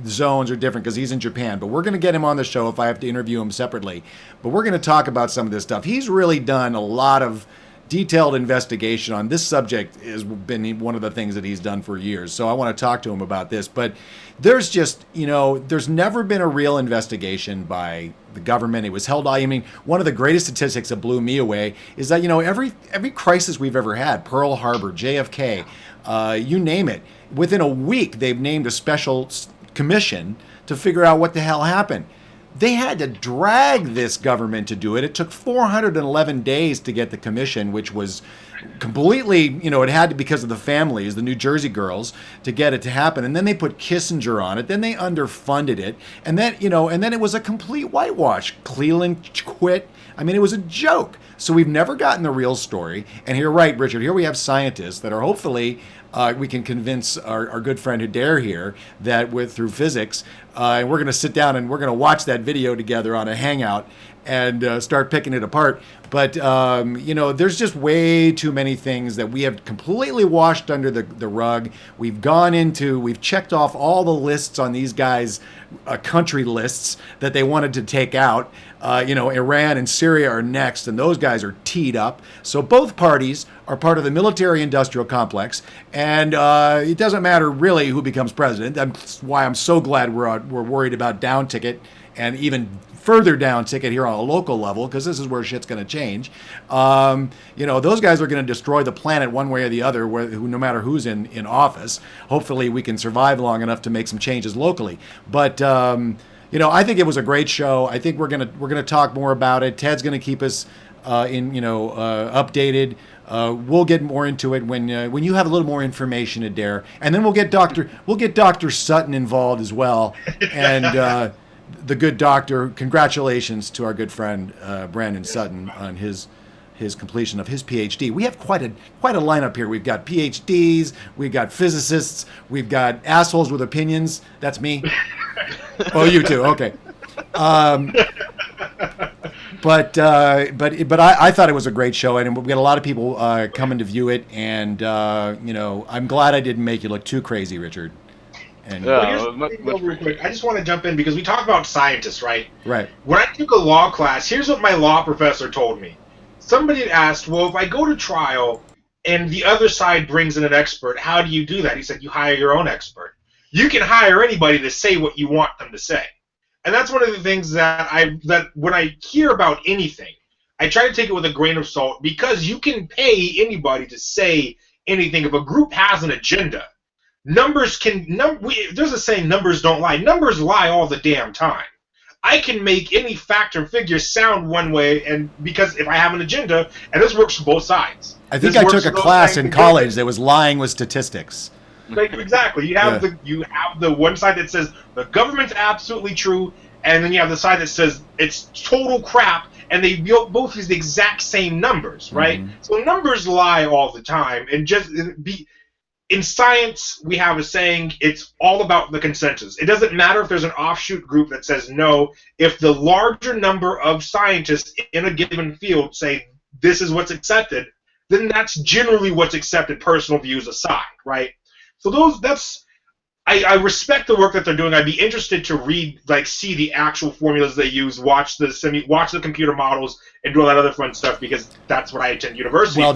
D: zones are different because he's in Japan, but we're going to get him on the show if I have to interview him separately. But we're going to talk about some of this stuff. He's really done a lot of detailed investigation on this subject. Has been one of the things that he's done for years. So I want to talk to him about this. But there's just, there's never been a real investigation by the government. It was held. I mean, one of the greatest statistics that blew me away is that, every crisis we've ever had, Pearl Harbor, JFK, you name it, within a week, they've named a special commission to figure out what the hell happened. They had to drag this government to do it. It took 411 days to get the commission, which was completely, it had to because of the families, the New Jersey girls, to get it to happen. And then they put Kissinger on it. Then they underfunded it. And then, and then it was a complete whitewash. Cleveland quit. I mean, it was a joke. So we've never gotten the real story. And you're right, Richard. Here we have scientists that are hopefully we can convince our good friend Adair here that through physics, and we're going to sit down and we're going to watch that video together on a hangout and start picking it apart. But, there's just way too many things that we have completely washed under the rug. We've checked off all the lists on these guys' country lists that they wanted to take out. Iran and Syria are next, and those guys are teed up. So both parties are part of the military-industrial complex, and it doesn't matter really who becomes president. That's why I'm so glad we're worried about down ticket and even further down ticket here on a local level, because this is where shit's going to change. Those guys are going to destroy the planet one way or the other, no matter who's in office. Hopefully we can survive long enough to make some changes locally. But I think it was a great show. I think we're gonna talk more about it. Ted's gonna keep us updated. We'll get more into it when you have a little more information, Adair, and then we'll get Dr. Sutton involved as well. And the good doctor, congratulations to our good friend Brandon Sutton on his completion of his PhD. We have quite a lineup here. We've got PhDs, we've got physicists, we've got assholes with opinions. That's me. Oh, you too. Okay. But I thought it was a great show, and we got a lot of people coming to view it. And I'm glad I didn't make you look too crazy, Richard. And
C: real quick, I just want to jump in because we talk about scientists, right?
D: Right.
C: When I took a law class, here's what my law professor told me. Somebody had asked, well, if I go to trial and the other side brings in an expert, how do you do that? He said, you hire your own expert. You can hire anybody to say what you want them to say. And that's one of the things that when I hear about anything, I try to take it with a grain of salt, because you can pay anybody to say anything. If a group has an agenda, there's a saying, numbers don't lie. Numbers lie all the damn time. I can make any fact or figure sound one way, and because if I have an agenda, and this works for both sides.
D: I think I took a class in college that was lying with statistics.
C: Exactly. You have the one side that says the government's absolutely true, and then you have the side that says it's total crap, and they both use the exact same numbers, right?
D: Mhm.
C: So numbers lie all the time, and just be in science, we have a saying, it's all about the consensus. It doesn't matter if there's an offshoot group that says no. If the larger number of scientists in a given field say this is what's accepted, then that's generally what's accepted, personal views aside, right? So I respect the work that they're doing. I'd be interested to read, see the actual formulas they use, watch the computer models, and do all that other fun stuff, because that's what I attend university for.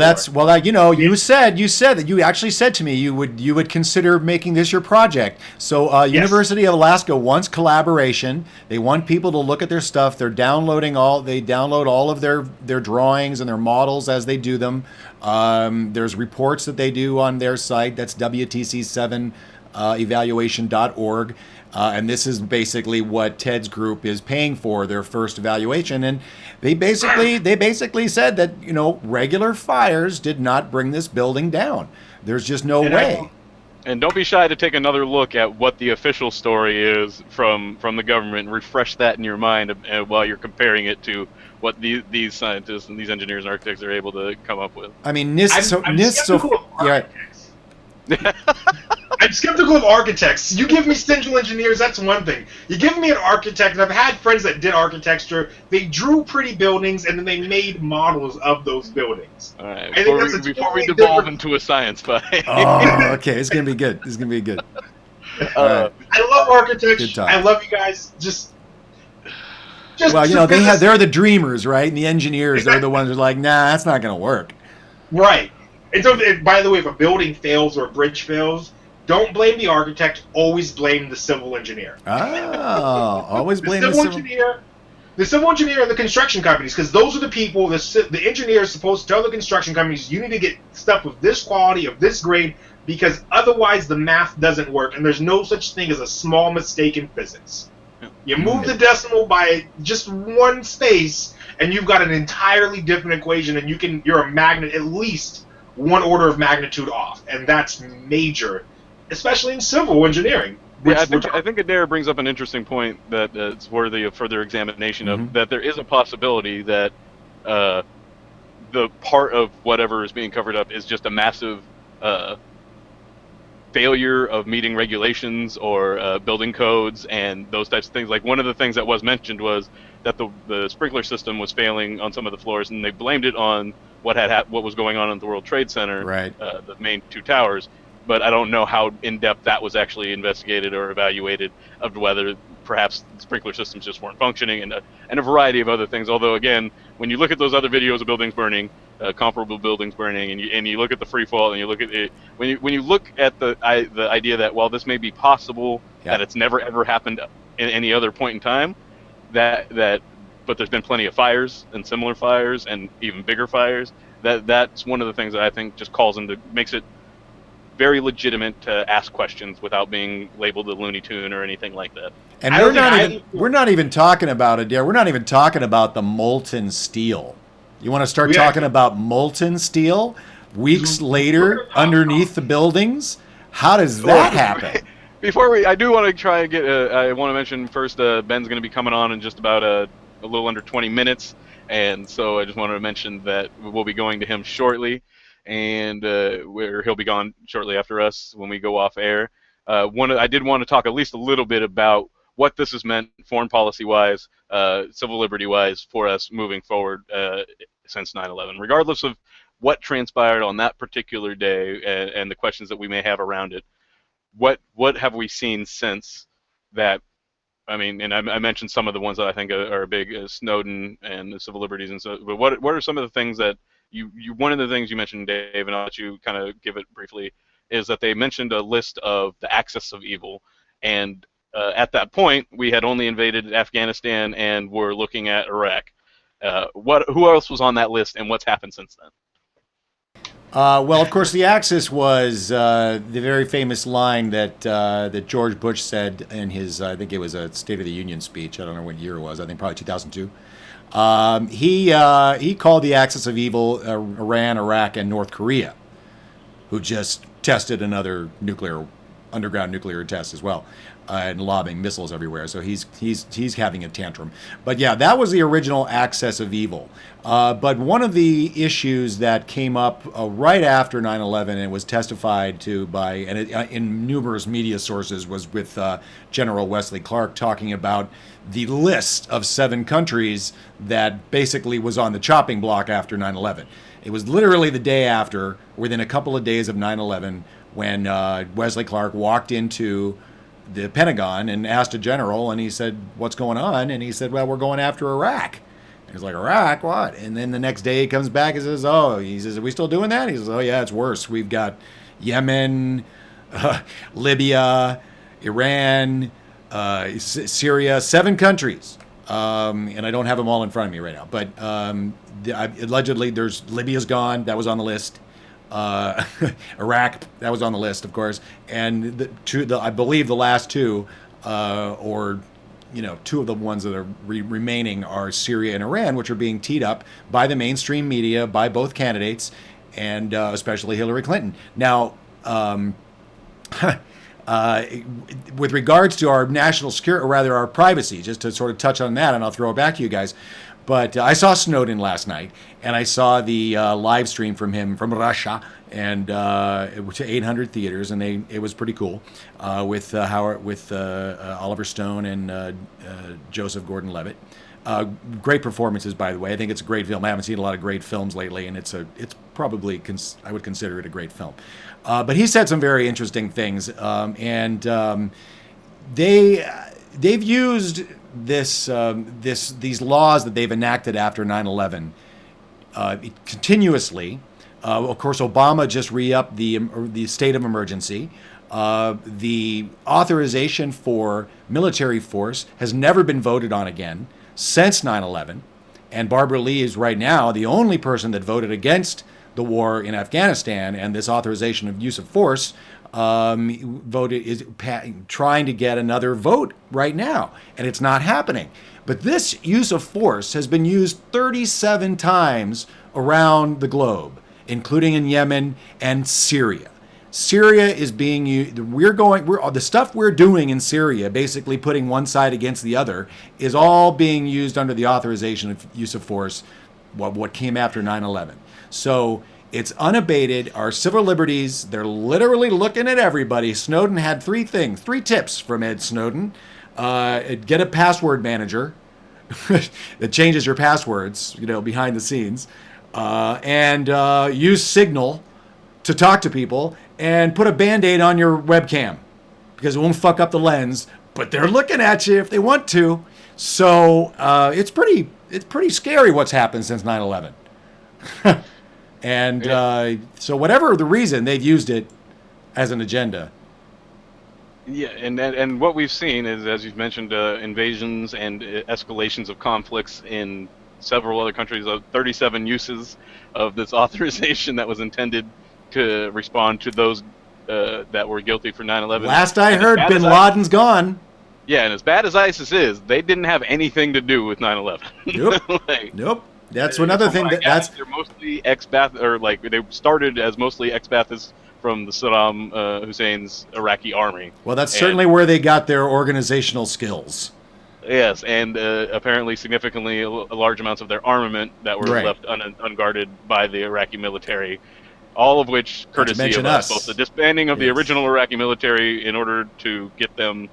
D: You said that you actually said to me you would consider making this your project. So
C: Yes.
D: University of Alaska wants collaboration. They want people to look at their stuff. They download all of their drawings and their models as they do them. There's reports that they do on their site. That's WTC7. Evaluation.org, and this is basically what Ted's group is paying for their first evaluation. And they basically said that regular fires did not bring this building down. There's just no way.
A: And don't be shy to take another look at what the official story is from the government and refresh that in your mind while you're comparing it to what these scientists and these engineers and architects are able to come up with.
D: I mean,
C: I'm skeptical of architects. You give me central engineers, that's one thing. You give me an architect, and I've had friends that did architecture. They drew pretty buildings, and then they made models of those buildings.
A: All right, before we devolve into a science fight.
D: Oh, okay, it's gonna be good.
C: I love architecture. I love you guys.
D: They're the dreamers, right? And the engineers, they're the ones who are like, nah, that's not gonna work.
C: Right. And so, by the way, if a building fails or a bridge fails, don't blame the architect. Always blame the civil engineer.
D: Oh, always blame
C: the civil engineer. The civil engineer and the construction companies, because those are the people. The engineer is supposed to tell the construction companies, you need to get stuff of this quality, of this grade, because otherwise the math doesn't work, and there's no such thing as a small mistake in physics. You move the decimal by just one space, and you've got an entirely different equation, and you're a magnet at least one order of magnitude off, and that's major, especially in civil engineering.
A: I think Adair brings up an interesting point that is worthy of further examination of, that there is a possibility that the part of whatever is being covered up is just a massive failure of meeting regulations or building codes and those types of things. Like, one of the things that was mentioned was that the sprinkler system was failing on some of the floors, and they blamed it on what was going on at the World Trade Center,
D: right?
A: The main two towers. But I don't know how in depth that was actually investigated or evaluated, of whether perhaps sprinkler systems just weren't functioning, and a variety of other things. Although, again, when you look at those other videos of buildings burning, comparable buildings burning, and you look at the free fall, and you look at it, when you look at the idea that, while this may be possible, that it's never ever happened in any other point in time, but there's been plenty of fires and similar fires and even bigger fires. That's one of the things that I think just makes it very legitimate to ask questions without being labeled a Looney Tune or anything like that.
D: And we're not even talking about Adair. We're not even talking about the molten steel. You want to start talking about molten steel weeks later underneath the buildings? How does that happen?
A: I do want to try and I want to mention first, Ben's going to be coming on in just about a little under 20 minutes. And so I just wanted to mention that we'll be going to him shortly, and where he'll be gone shortly after us when we go off air. I did want to talk at least a little bit about what this has meant foreign policy-wise, civil liberty-wise, for us moving forward since 9/11. Regardless of what transpired on that particular day and the questions that we may have around it, what have we seen since that? I mean, and I mentioned some of the ones that I think are big, Snowden and the civil liberties, and so. But what are some of the things that one of the things you mentioned, Dave, and I'll let you kind of give it briefly, is that they mentioned a list of the axis of evil, and at that point we had only invaded Afghanistan and were looking at Iraq. Who else was on that list, and what's happened since then?
D: Well, of course, the axis was the very famous line that George Bush said in his, I think it was a State of the Union speech. I don't know what year it was. I think probably 2002. He called the axis of evil Iran, Iraq, and North Korea, who just tested another underground nuclear test as well. and lobbing missiles everywhere. So he's having a tantrum. But yeah, that was the original axis of evil. But one of the issues that came up right after 9/11 and was testified to by in numerous media sources was with General Wesley Clark talking about the list of 7 countries that basically was on the chopping block after 9/11. It was literally the day after, within a couple of days of 9/11, when Wesley Clark walked into the Pentagon and asked a general, and he said, "What's going on?" And he said, "Well, we're going after Iraq." And he's like, "Iraq? What?" And then the next day he comes back and says, "Oh," he says, "Are we still doing that?" He says, "Oh yeah, it's worse. We've got Yemen, Libya, Iran, Syria, 7 countries." And I don't have them all in front of me right now, but allegedly there's Libya's gone. That was on the list. Iraq, that was on the list, of course, and I believe the last 2, or 2 of the ones that are remaining are Syria and Iran, which are being teed up by the mainstream media, by both candidates, and especially Hillary Clinton. Now, with regards to our national security, or rather our privacy, just to sort of touch on that, and I'll throw it back to you guys. But I saw Snowden last night, and I saw the live stream from him from Russia, and it was to 800 theaters, and it was pretty cool with Oliver Stone and Joseph Gordon-Levitt. Great performances, by the way. I think it's a great film. I haven't seen a lot of great films lately, and it's probably I would consider it a great film. But he said some very interesting things, and they've used these laws that they've enacted after 9/11 continuously. Of course, Obama just re-upped the state of emergency. The authorization for military force has never been voted on again since 9/11. And Barbara Lee is right now the only person that voted against the war in Afghanistan and this authorization of use of force. Is trying to get another vote right now, and it's not happening. But this use of force has been used 37 times around the globe, including in Yemen and Syria. Syria is being used. The stuff we're doing in Syria, basically putting one side against the other, is all being used under the authorization of use of force. What came after 9/11. So it's unabated. Our civil liberties, they're literally looking at everybody. Snowden had 3 tips from Ed Snowden. Get a password manager that changes your passwords, behind the scenes. And use Signal to talk to people, and put a Band-Aid on your webcam because it won't fuck up the lens, but they're looking at you if they want to. So it's pretty scary what's happened since 9/11. And so whatever the reason, they've used it as an agenda.
A: Yeah, and what we've seen is, as you've mentioned, invasions and escalations of conflicts in several other countries. 37 uses of this authorization that was intended to respond to those that were guilty for 9/11.
D: Last I heard, Bin Laden's gone.
A: Yeah, and as bad as ISIS is, they didn't have anything to do with 9/11.
D: Nope. Nope. That's another thing.
A: They're mostly ex-Ba'ath, or they started as mostly ex-Ba'athists from the Saddam Hussein's Iraqi army.
D: Well, that's certainly where they got their organizational skills.
A: Yes, and apparently significantly large amounts of their armament that were left unguarded by the Iraqi military, all of which courtesy of us. Both the disbanding of the original Iraqi military in order to get them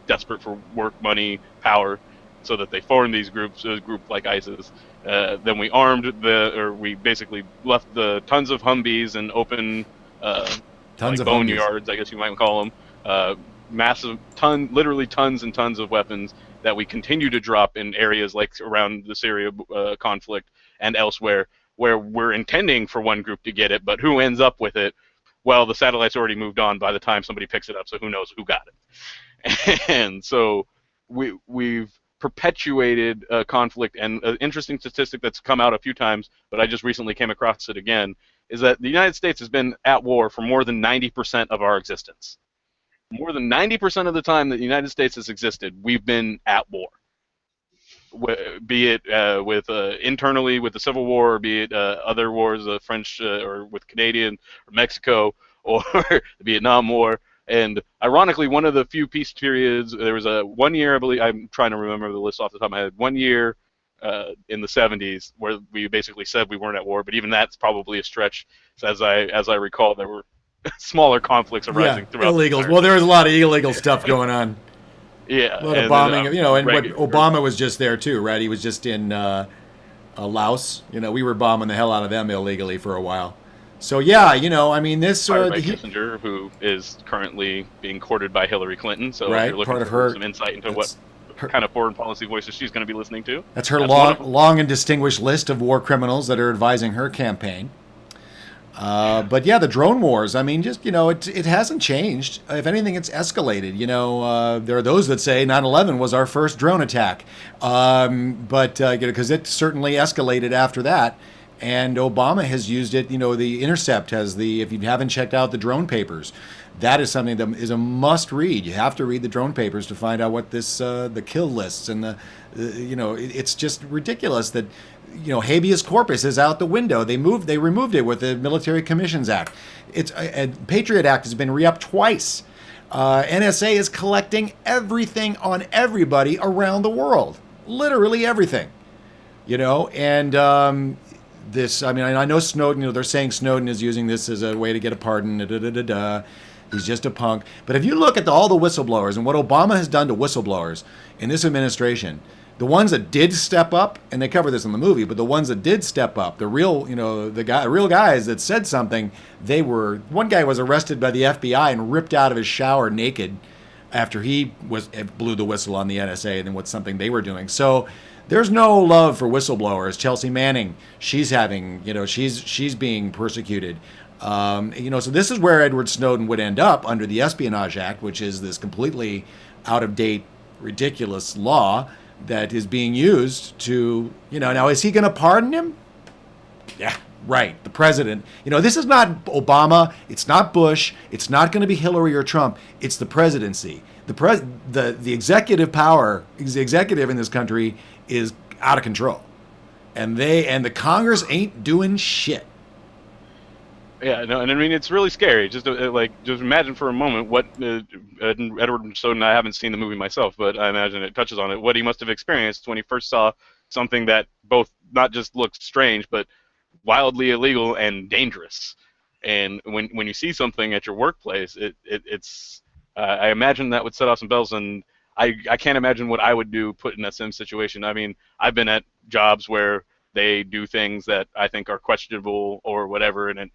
A: desperate for work, money, power, so that they formed these groups, a group like ISIS. Then we we basically left the tons of Humvees and open boneyards, I guess you might call them. Literally tons and tons of weapons that we continue to drop in areas like around the Syria conflict and elsewhere, where we're intending for one group to get it, but who ends up with it? Well, the satellite's already moved on by the time somebody picks it up, so who knows who got it. And so we've perpetuated conflict. And an interesting statistic that's come out a few times, but I just recently came across it again, is that the United States has been at war for more than 90% of our existence. More than 90% of the time that the United States has existed, we've been at war. Be it internally with the Civil War, or be it other wars, French or with Canadian or Mexico, or the Vietnam War. And ironically, one of the few peace periods, there was a 1 year, I believe, I'm trying to remember the list off the top of my head, 1 year in the 70s where we basically said we weren't at war, but even that's probably a stretch. So as I recall, there were smaller conflicts arising throughout the
D: illegals.
A: entire.
D: Well, there was a lot of illegal stuff going on.
A: Yeah,
D: A lot of
A: and
D: bombing,
A: then,
D: and what Obama was just there too, right? He was just in Laos. We were bombing the hell out of them illegally for a while. So yeah, I mean this.
A: Fired by Kissinger, who is currently being courted by Hillary Clinton. So
D: right,
A: if you're looking
D: part of
A: for
D: her,
A: some insight into what kind of foreign policy voices she's going to be listening to.
D: That's her long and distinguished list of war criminals that are advising her campaign. But yeah, the drone wars. I mean, just it hasn't changed. If anything, it's escalated. There are those that say 9/11 was our first drone attack, but because it certainly escalated after that. And Obama has used it. The Intercept has if you haven't checked out the drone papers, that is something that is a must read. You have to read the drone papers to find out what the kill lists and it's just ridiculous that habeas corpus is out the window. They removed it with the Military Commissions Act. Patriot Act has been re-upped twice. NSA is collecting everything on everybody around the world, literally everything. And this, I mean, I know Snowden. They're saying Snowden is using this as a way to get a pardon. He's just a punk. But if you look at all the whistleblowers and what Obama has done to whistleblowers in this administration, the ones that did step up, and they cover this in the movie, but the ones that did step up, the real, real guys that said something, one guy was arrested by the FBI and ripped out of his shower naked after he blew the whistle on the NSA and what something they were doing. So there's no love for whistleblowers. Chelsea Manning, she's being persecuted. So this is where Edward Snowden would end up under the Espionage Act, which is this completely out-of-date, ridiculous law that is being used to, now is he going to pardon him? Yeah, right. The president. This is not Obama. It's not Bush. It's not going to be Hillary or Trump. It's the presidency. The executive power, the executive in this country is out of control, and the Congress ain't doing shit.
A: Yeah, no, and I mean it's really scary. Just imagine for a moment what Edward Snowden. I haven't seen the movie myself, but I imagine it touches on it. What he must have experienced when he first saw something that both not just looked strange, but wildly illegal and dangerous. And when you see something at your workplace, it's I imagine that would set off some bells. And I can't imagine what I would do put in that same situation. I mean, I've been at jobs where they do things that I think are questionable or whatever, and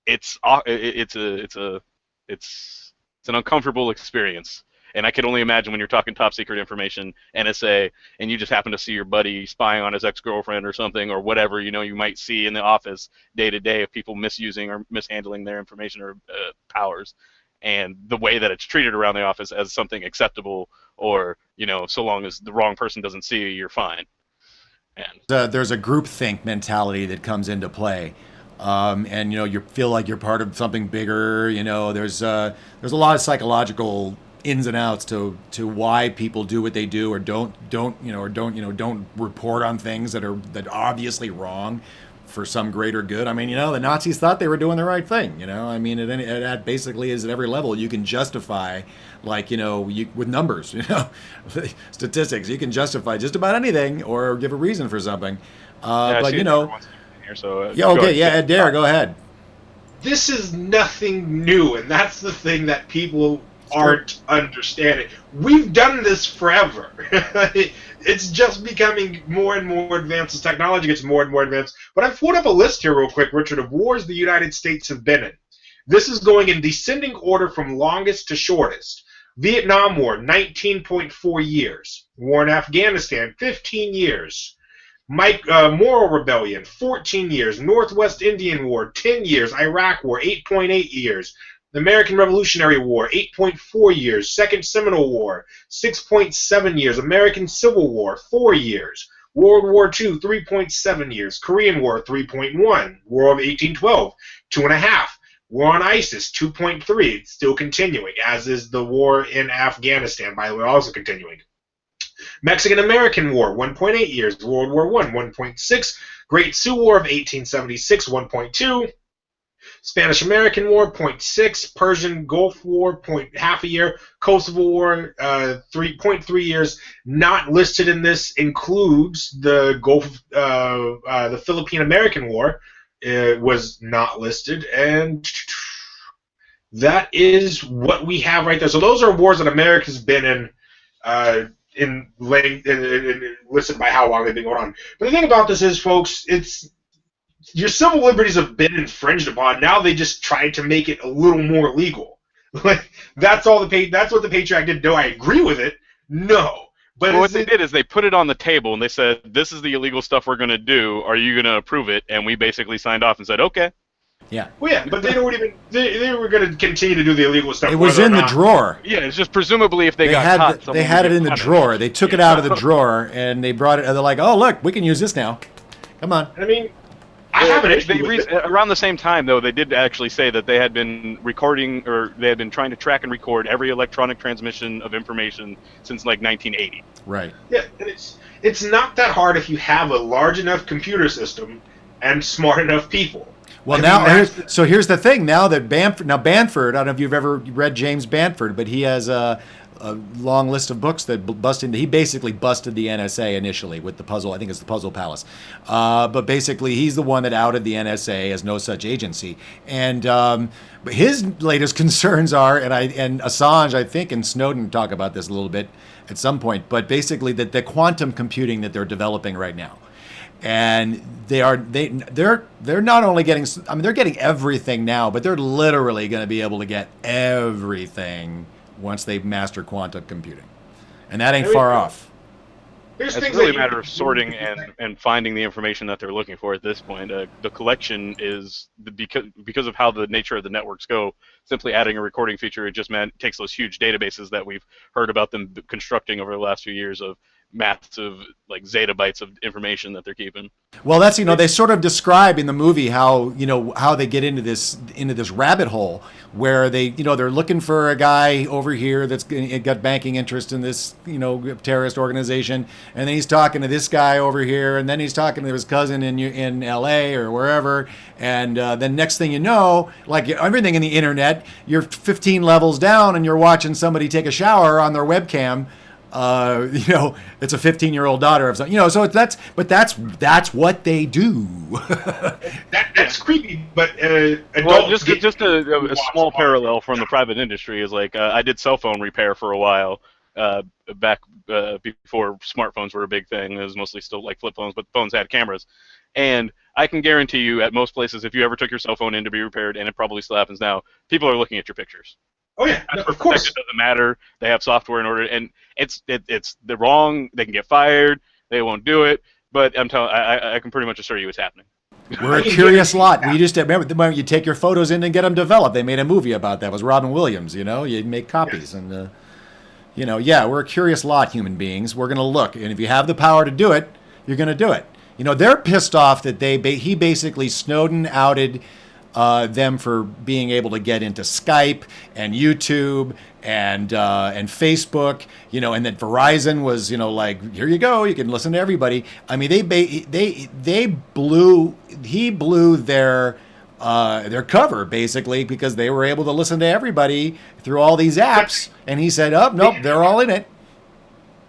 A: it's an uncomfortable experience. And I can only imagine when you're talking top secret information, NSA, and you just happen to see your buddy spying on his ex-girlfriend or something or whatever, you might see in the office day to day of people misusing or mishandling their information or powers, and the way that it's treated around the office as something acceptable, or so long as the wrong person doesn't see you, you're fine. And
D: there's a groupthink mentality that comes into play, and you feel like you're part of something bigger. There's a lot of psychological ins and outs to why people do what they do or don't report on things that are obviously wrong for some greater good. I mean, the Nazis thought they were doing the right thing. I mean, it basically is at every level you can justify, with numbers, statistics. You can justify just about anything or give a reason for something. But Adair, go ahead.
C: This is nothing new, and that's the thing that people aren't understanding. We've done this forever. It's just becoming more and more advanced as technology gets more and more advanced. But I've pulled up a list here real quick, Richard, of wars the United States have been in. This is going in descending order from longest to shortest. Vietnam War, 19.4 years. War in Afghanistan, 15 years. Moro Rebellion, 14 years. Northwest Indian War, 10 years. Iraq War, 8.8 years. The American Revolutionary War, 8.4 years. Second Seminole War, 6.7 years. American Civil War, 4 years. World War II, 3.7 years. Korean War, 3.1. War of 1812, 2.5. War on ISIS, 2.3. It's still continuing, as is the war in Afghanistan, by the way, also continuing. Mexican-American War, 1.8 years. World War I, 1.6. Great Sioux War of 1876, 1.2. Spanish-American War, 0.6. Persian Gulf War, half a year. Kosovo War, 3.3 years. Not listed in this includes the the Philippine-American War. It was not listed, and that is what we have right there. So those are wars that America's been in listed by how long they've been going on. But the thing about this is, folks, it's your civil liberties have been infringed upon. Now they just tried to make it a little more legal. Like that's what the Patriot Act did. Do I agree with it? No. But
A: what they did is they put it on the table and they said, "This is the illegal stuff we're going to do. Are you going to approve it?" And we basically signed off and said, "Okay."
D: Yeah.
C: Well, yeah, but they were going to continue to do the illegal stuff.
D: It was in the drawer.
A: Yeah, it's just presumably if they got caught,
D: they had it in the drawer. They took it out of the drawer and they brought it. And they're like, "Oh, look, we can use this now. Come on."
C: I mean, I have an issue with it.
A: Around the same time, though, they did actually say that they had been recording, or they had been trying to track and record every electronic transmission of information since like 1980.
D: Right.
C: Yeah, and it's not that hard if you have a large enough computer system and smart enough people.
D: Well, here's the thing. Now that Banford, I don't know if you've ever read James Banford, but he has a long list of books that he basically busted the NSA initially with the puzzle. I think it's the Puzzle Palace. But basically, he's the one that outed the NSA as no such agency. And but his latest concerns are, and Assange, I think, and Snowden talk about this a little bit at some point, but basically that the quantum computing that they're developing right now. And they're not only getting, I mean, they're getting everything now, but they're literally going to be able to get everything once they master quantum computing, and that ain't far off.
A: It's really a matter of sorting and finding the information that they're looking for at this point. The collection is because of how the nature of the networks go. Simply adding a recording feature, it just takes those huge databases that we've heard about them constructing over the last few years of massive, like, zettabytes of information that they're keeping.
D: Well, that's, they sort of describe in the movie how they get into this rabbit hole where they're looking for a guy over here that's got banking interest in this, terrorist organization, and then he's talking to this guy over here, and then he's talking to his cousin in LA or wherever, and then next thing you know, like everything in the internet, you're 15 levels down and you're watching somebody take a shower on their webcam. It's a 15-year-old daughter of something, so that's what they do.
C: That's creepy, but
A: just a small parallel from the private industry is like I did cell phone repair for a while back before smartphones were a big thing. It was mostly still like flip phones, but phones had cameras, and I can guarantee you at most places, if you ever took your cell phone in to be repaired, and it probably still happens now, people are looking at your pictures.
C: Oh yeah, of course.
A: It doesn't matter. They have software in order, and they're wrong. They can get fired. They won't do it. But I'm telling, I can pretty much assure you it's happening.
D: We're a curious lot. We just remember the moment you take your photos in and get them developed. They made a movie about that. It was Robin Williams. You make copies, and we're a curious lot, human beings. We're gonna look, and if you have the power to do it, you're gonna do it. They're pissed off that he basically Snowden outed them for being able to get into Skype and YouTube and Facebook, and that Verizon was, like, here you go, you can listen to everybody. I mean, he blew their cover basically because they were able to listen to everybody through all these apps, and he said, "Oh, nope, they're all in it."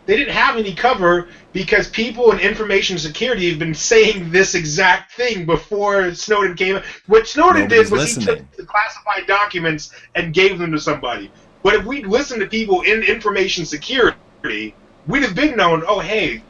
C: They didn't have any cover because people in information security have been saying this exact thing before Snowden came. What Snowden did was he took the classified documents and gave them to somebody. But if we'd listened to people in information security, we'd have been known, oh, hey,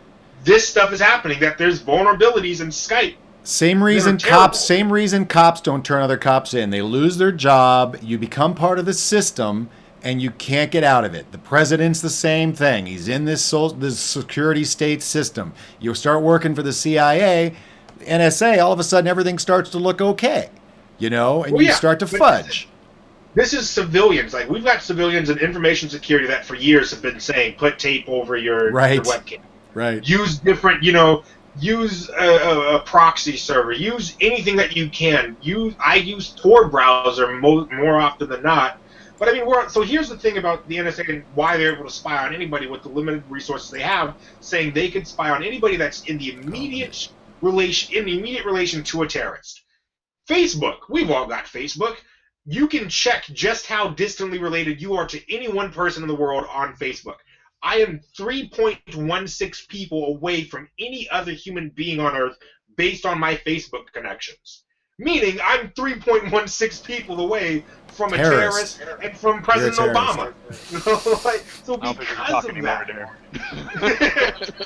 C: this stuff is happening, that there's vulnerabilities in Skype.
D: Same reason cops don't turn other cops in. They lose their job, you become part of the system, and you can't get out of it. The president's the same thing. He's in this security state system. You start working for the CIA, NSA, all of a sudden everything starts to look okay, and you start to fudge.
C: This is civilians. Like, we've got civilians in information security that for years have been saying, put tape over your webcam.
D: Right.
C: Use different, use a proxy server. Use anything that you can. I use Tor browser more often than not. But I mean, so here's the thing about the NSA and why they're able to spy on anybody with the limited resources they have, saying they can spy on anybody that's in the immediate relation to a terrorist. Facebook. We've all got Facebook. You can check just how distantly related you are to any one person in the world on Facebook. I am 3.16 people away from any other human being on Earth based on my Facebook connections. Meaning I'm 3.16 people away from a
D: Terrorist.
C: terrorist and from
D: You're a
C: President
D: terrorist.
C: Obama. So
A: I don't think we can
C: because
A: talk
C: of
A: anymore,
C: that,
A: Dare.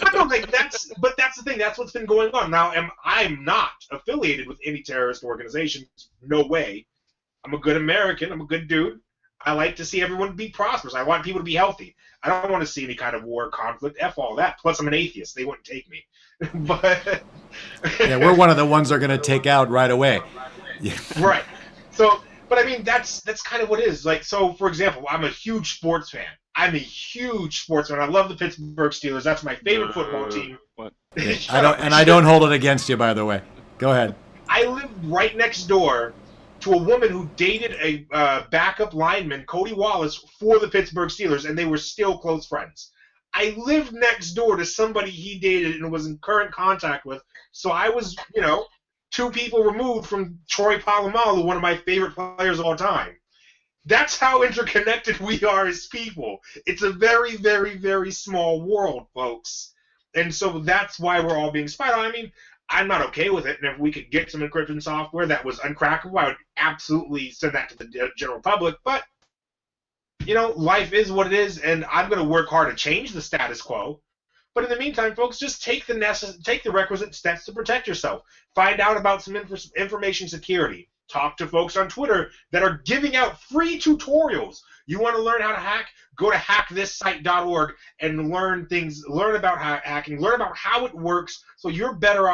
C: I don't think that's the thing. That's what's been going on. Now, I'm not affiliated with any terrorist organizations. No way. I'm a good American. I'm a good dude. I like to see everyone be prosperous. I want people to be healthy. I don't want to see any kind of war, conflict. F all that. Plus, I'm an atheist. They wouldn't take me. But
D: Yeah, we're one of the ones they're going to take out right away. Yeah.
C: right. So, but I mean, that's kind of what it is. Like, so for example, I'm a huge sports fan. I'm a huge sports fan. I love the Pittsburgh Steelers. That's my favorite football team.
A: What?
D: I don't hold it against you, by the way. Go ahead.
C: I lived right next door to a woman who dated a backup lineman, Cody Wallace, for the Pittsburgh Steelers, and they were still close friends. I lived next door to somebody he dated and was in current contact with, so I was, two people removed from Troy Polamalu, one of my favorite players of all time. That's how interconnected we are as people. It's a very, very, very small world, folks. And so that's why we're all being spied on. I mean, I'm not okay with it. And if we could get some encryption software that was uncrackable, I would absolutely send that to the general public. But, life is what it is, and I'm going to work hard to change the status quo. But in the meantime, folks, just take the requisite steps to protect yourself. Find out about some information security. Talk to folks on Twitter that are giving out free tutorials. You want to learn how to hack? Go to hackthisite.org and learn about hacking, learn about how it works, so you're better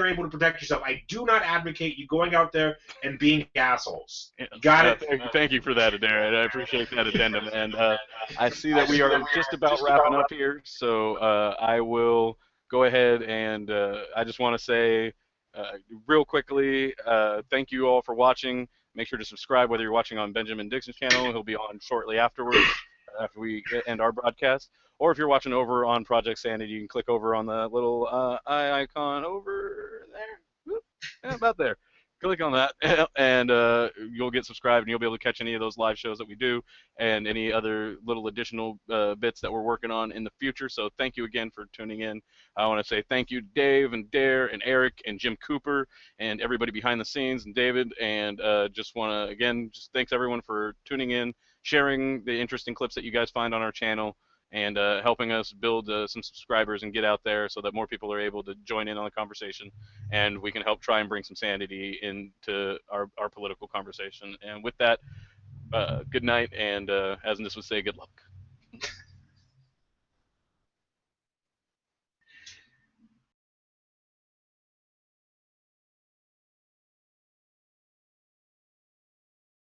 C: able to protect yourself. I do not advocate you going out there and being assholes. Got it?
A: Thank you for that, Adair. I appreciate that addendum. And I see that we are just about wrapping up here, so I will go ahead and I just want to say real quickly, thank you all for watching. Make sure to subscribe whether you're watching on Benjamin Dixon's channel. He'll be on shortly afterwards, after we end our broadcast. Or if you're watching over on Project Sanity, you can click over on the little eye icon over there. Whoop, about there. Click on that, and you'll get subscribed, and you'll be able to catch any of those live shows that we do and any other little additional bits that we're working on in the future. So thank you again for tuning in. I want to say thank you, Dave and Dare and Eric and Jim Cooper and everybody behind the scenes and David. And just want to, again, just thanks everyone for tuning in, sharing the interesting clips that you guys find on our channel, and helping us build some subscribers and get out there so that more people are able to join in on the conversation, and we can help try and bring some sanity into our political conversation. And with that, good night, and as this would say, good luck.